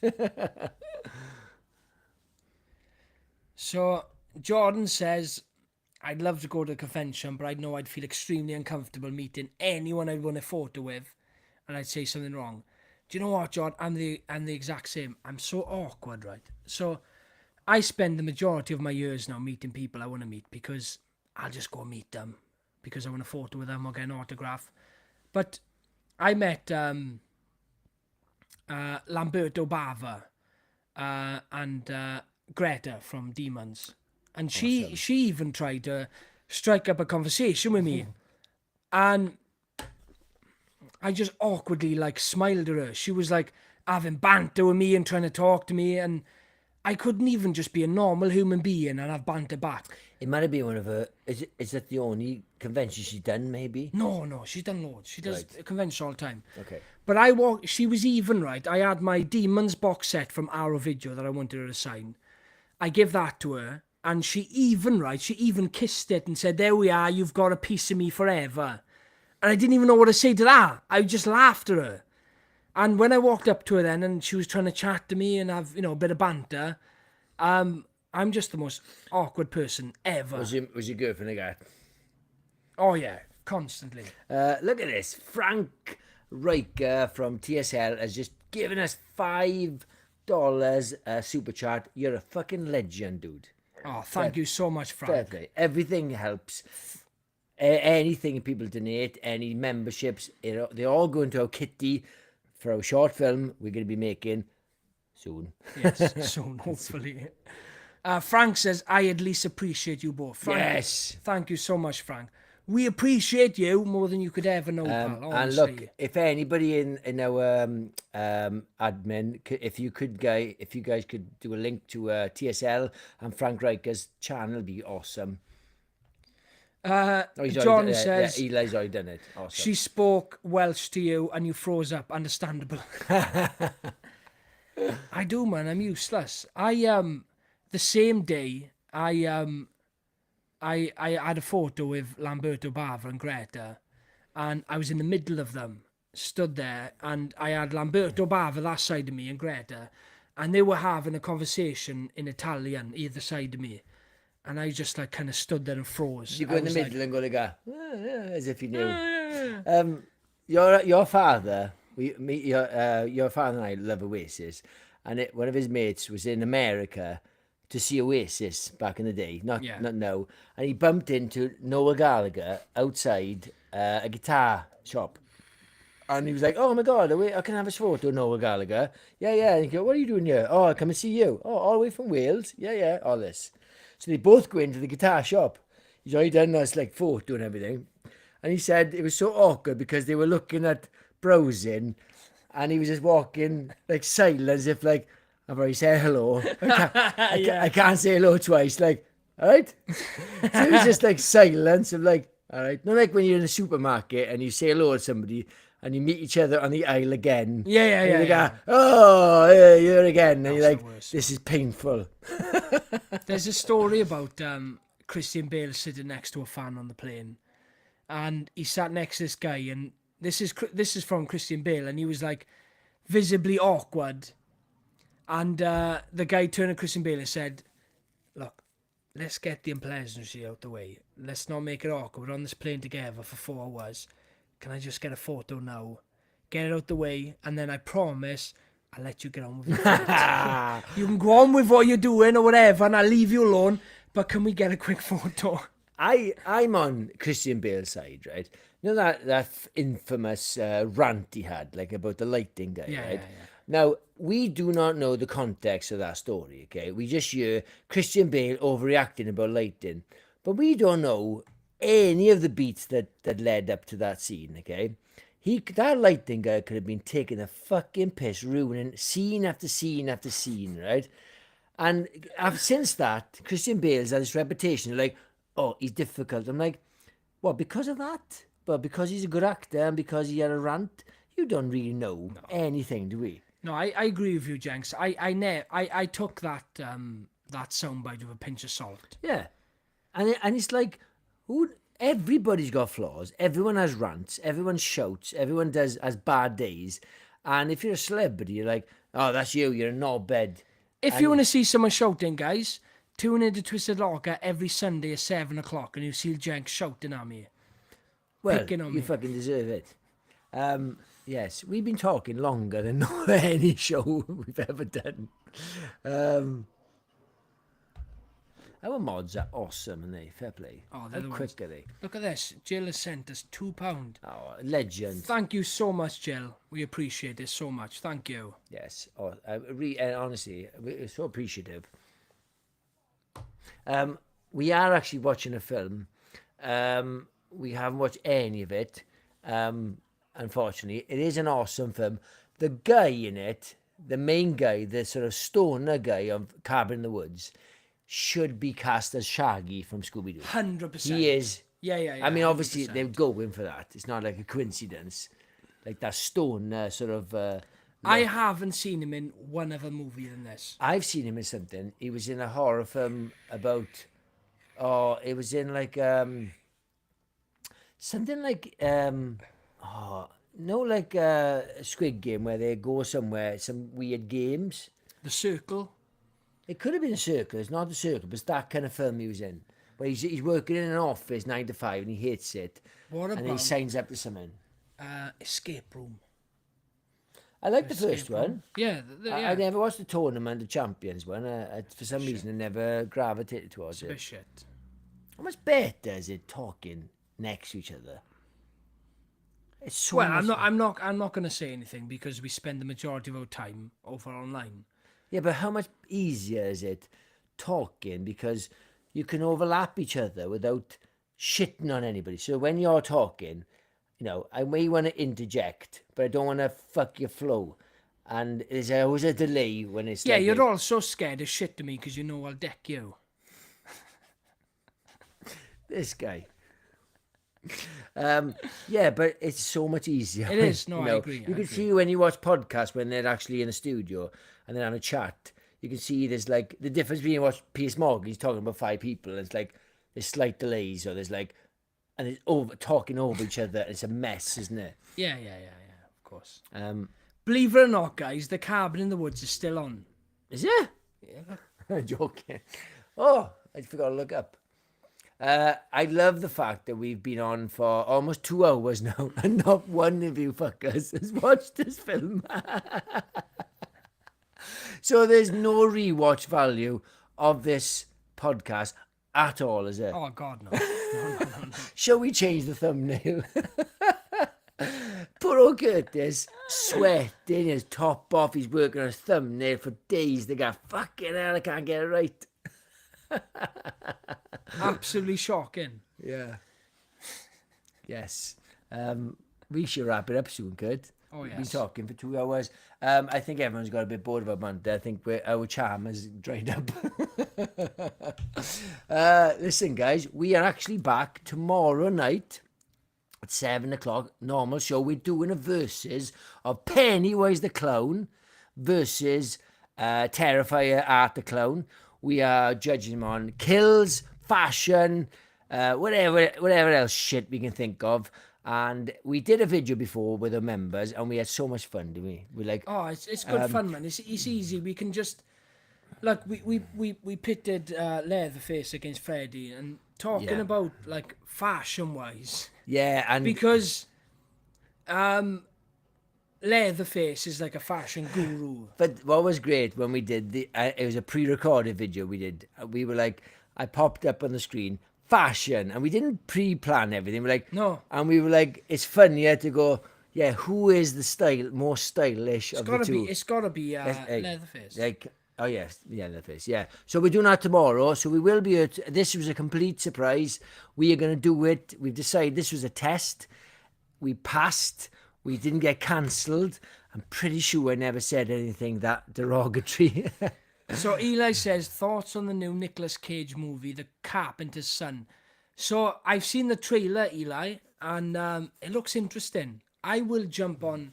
So Jordan says, I'd love to go to a convention, but I'd know I'd feel extremely uncomfortable meeting anyone I'd want a photo with, and I'd say something wrong. Do you know what, Jordan? I'm the exact same. I'm so awkward, right? So I spend the majority of my years now meeting people I want to meet because I'll just go meet them because I want a photo with them or get an autograph. But I met Lamberto Bava and Greta from Demons. And she even tried to strike up a conversation with me. And I just awkwardly smiled at her. She was having banter with me and trying to talk to me, and I couldn't even just be a normal human being and have banter back. It might have been one of her. Is that the only convention she's done? Maybe. No, she's done loads. She does conventions all the time. Okay. But she was even right. I had my Demons box set from Arrow Video that I wanted her to sign. I give that to her, and she even kissed it and said, "There we are. You've got a piece of me forever." And I didn't even know what to say to that. I just laughed at her. And when I walked up to her then, and she was trying to chat to me and have, a bit of banter, I'm just the most awkward person ever. Was your girlfriend a guy? Oh, yeah, constantly. Look at this. Frank Riker from TSL has just given us $5 super chat. You're a fucking legend, dude. Oh, thank you so much, Frank. Fair play. Everything helps. Anything people donate, any memberships, they all go into our kitty for our short film we're going to be making soon. Yes, soon, hopefully. Frank says, I at least appreciate you both. Frank, yes. Thank you so much, Frank. We appreciate you more than you could ever know, pal, and look, if anybody in our admin, if you guys could do a link to TSL and Frank Riker's channel, it'd be awesome. John says, Eli's already done it. Awesome. She spoke Welsh to you and you froze up. Understandable. I do, man. I'm useless. The same day I had a photo with Lamberto Bava and Greta, and I was in the middle of them, stood there, and I had Lamberto Bava that side of me and Greta, and they were having a conversation in Italian either side of me. And I just kind of stood there and froze. You go in the middle and go as if you knew. Your father, your father and I love Oasis, and one of his mates was in America to see Oasis back in the day, not now, and he bumped into Noel Gallagher outside a guitar shop. And he was like, oh my God, I can have a photo of Noel Gallagher. Yeah. And he go, what are you doing here? Oh, I come and see you. Oh, all the way from Wales? Yeah, all this. So they both go into the guitar shop. He's already done this photo and everything. And he said it was so awkward because they were looking at browsing and he was just walking silent as if I've already said hello. I can't say hello twice. All right? So it was just silence of all right. Not like when you're in a supermarket and you say hello to somebody and you meet each other on the aisle again. Yeah. Oh, yeah, you're again. And you're this is painful. There's a story about Christian Bale sitting next to a fan on the plane, and he sat next to this guy, and this is from Christian Bale, and he was visibly awkward, and the guy turned to Christian Bale and said, "Look, let's get the unpleasantry out the way. Let's not make it awkward. We're on this plane together for 4 hours. Can I just get a photo now? Get it out the way, and then I promise I'll let you get on with it. You can go on with what you're doing or whatever, and I'll leave you alone, but can we get a quick photo?" I'm on Christian Bale's side, right? You know that infamous rant he had, like about the lighting guy, Yeah, right? yeah, yeah. Now, we do not know the context of that story, okay? We just hear Christian Bale overreacting about lighting, but we don't know any of the beats that led up to that scene, okay? That lighting guy could have been taking a fucking piss, ruining scene after scene after scene, right? And since that, Christian Bale's had this reputation, like, oh, he's difficult. I'm like, what, because of that? Well, because he's a good actor and because he had a rant? You don't really know anything, do we? No, I agree with you, Jenks. I took that that soundbite with a pinch of salt. Yeah. And it's like, everybody's got flaws. Everyone has rants. Everyone shouts. Everyone has bad days. And if you're a celebrity, you're like, oh, that's you. You're a knobhead. If you want to see someone shouting, guys, tune into Twisted Locker every Sunday at 7 o'clock and you see Jenks shouting at me. Well, Picking on you me. fucking deserve it. Yes, we've been talking longer than any show we've ever done. Our mods are awesome, and they fair play. Oh, How they're the quick ones. are they? Look at this. Jill has sent us £2. Oh, legend. Thank you so much, Jill. We appreciate it so much. Thank you. Yes. Oh, honestly, we're so appreciative. We are actually watching a film. We haven't watched any of it. Unfortunately, it is an awesome film. The guy in it, the main guy, the sort of stoner guy of Cabin in the Woods, should be cast as Shaggy from Scooby-Doo. 100%. He is. Yeah. I mean, obviously, 100%. they're going for that. It's not like a coincidence. Like that stone sort of... I haven't seen him in one other movie than this. I've seen him in something. He was in a horror film about... Oh, it was in like... something like... like a Squid Game where they go somewhere, some weird games. The Circle. It could have been a circle. It's not a circle, but it's that kind of film he was in. Where he's working in an office 9 to 5 and he hates it. What And he about signs up to something. Escape Room? I like the Escape first Room. one. Yeah, I never watched the Tournament of Champions one. For some reason, I never gravitated towards It's a bit it. shit. How much better is it talking next to each other? It's so Well, much... I'm not going to say anything because we spend the majority of our time over online. Yeah, but how much easier is it talking? Because you can overlap each other without shitting on anybody. So when you're talking, I may want to interject, but I don't want to fuck your flow. And there's always a delay when it's Yeah, like... you're all so scared of shit to me because you know I'll deck you. This guy. Yeah, but it's so much easier. It is. No, I agree. You can see when you watch podcasts when they're actually in a studio and they're on a chat, you can see there's like the difference between watch Piers Morgan, he's talking about 5 people, and it's like there's slight delays or there's like, and it's talking over each other. It's a mess, isn't it? Yeah. Of course. Um, Believe it or not, guys, the Cabin in the Woods is still on. is it? Yeah. I'm joking. Oh, I forgot to look up. I love the fact that we've been on for almost 2 hours now and not one of you fuckers has watched this film. So there's no rewatch value of this podcast at all, is it? Oh, God, no. No. Shall we change the thumbnail? Poor old Curtis, sweating his top off. He's working on his thumbnail for days. They go, fucking hell, I can't get it right. Absolutely shocking. Yeah. Yes. We should wrap it up soon, Kurt. Oh, We've been yes. talking for 2 hours. I think everyone's got a bit bored of our banter. I think our charm has dried up. Listen, guys, we are actually back tomorrow night at 7 o'clock. Normal show. We're doing a versus of Pennywise the Clown versus Terrifier Art the Clown. We are judging him on kills, fashion, whatever else shit we can think of. And we did a video before with our members, and we had so much fun, didn't we? We like, Oh, it's good fun, man. It's easy. We can just like we pitted Leatherface against Freddy, and talking about like fashion wise, yeah, and because Leatherface is like a fashion guru. but what was great when we did it was a pre-recorded video we did. We were like, I popped up on the screen fashion, and we didn't pre-plan everything. We're like, No. and we were like, it's funnier to go, yeah, who is the more stylish of the two? It's gotta be Like, Leatherface. like, oh yes, yeah, Leatherface, yeah. So we're doing that tomorrow. So we will be this was a complete surprise. We are going to do it. We've decided this was a test. We passed. We didn't get cancelled. I'm pretty sure I never said anything that derogatory. So Eli says, thoughts on the new Nicolas Cage movie, The Carpenter's Son. So I've seen the trailer, Eli, and it looks interesting. I will jump on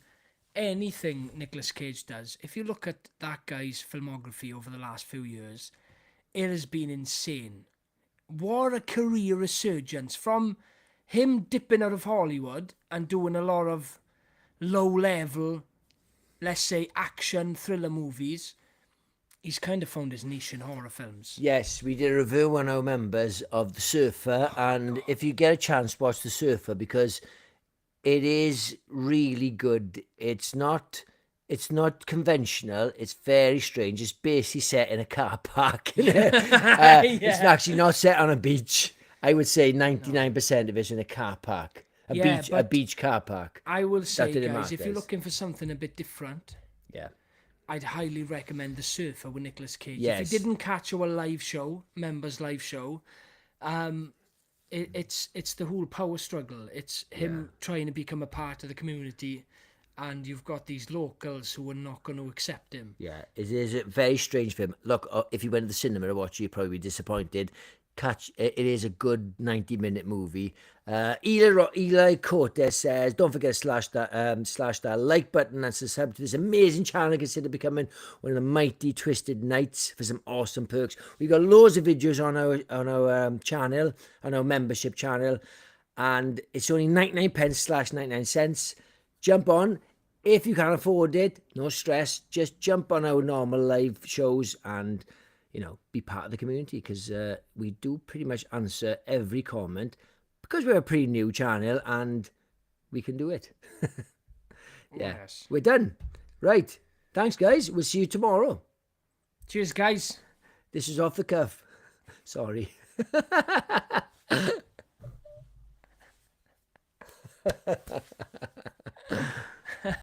anything Nicolas Cage does. If you look at that guy's filmography over the last few years, it has been insane. What a career resurgence from him dipping out of Hollywood and doing a lot of low-level, let's say, action thriller movies. He's kind of found his niche in horror films. Yes, we did a review on our members of The Surfer, and if you get a chance, watch The Surfer, because it is really good. It's not conventional. It's very strange. It's basically set in a car park. It's actually not set on a beach. I would say 99% of it's in a car park. A beach car park. I will say, did it guys, if you're matters. looking for something a bit different, Yeah. I'd highly recommend The Surfer with Nicolas Cage. Yes. If you didn't catch our live show, members live show, it's the whole power struggle. It's him trying to become a part of the community, and you've got these locals who are not going to accept him. Yeah, it is a very strange film. Look, if you went to the cinema to watch it, you'd probably be disappointed. It is a good 90-minute movie. Eli Cortez says, don't forget to slash that like button and subscribe to this amazing channel. Consider becoming one of the mighty Twisted Knights for some awesome perks. We've got loads of videos on our channel, on our membership channel, and it's only 99 pence / 99 cents. Jump on. If you can't afford it, no stress. Just jump on our normal live shows and, be part of the community, because we do pretty much answer every comment, because we're a pretty new channel and we can do it. Yeah, Yes. We're done. Right. Thanks, guys. We'll see you tomorrow. Cheers, guys. This is off the cuff. Sorry.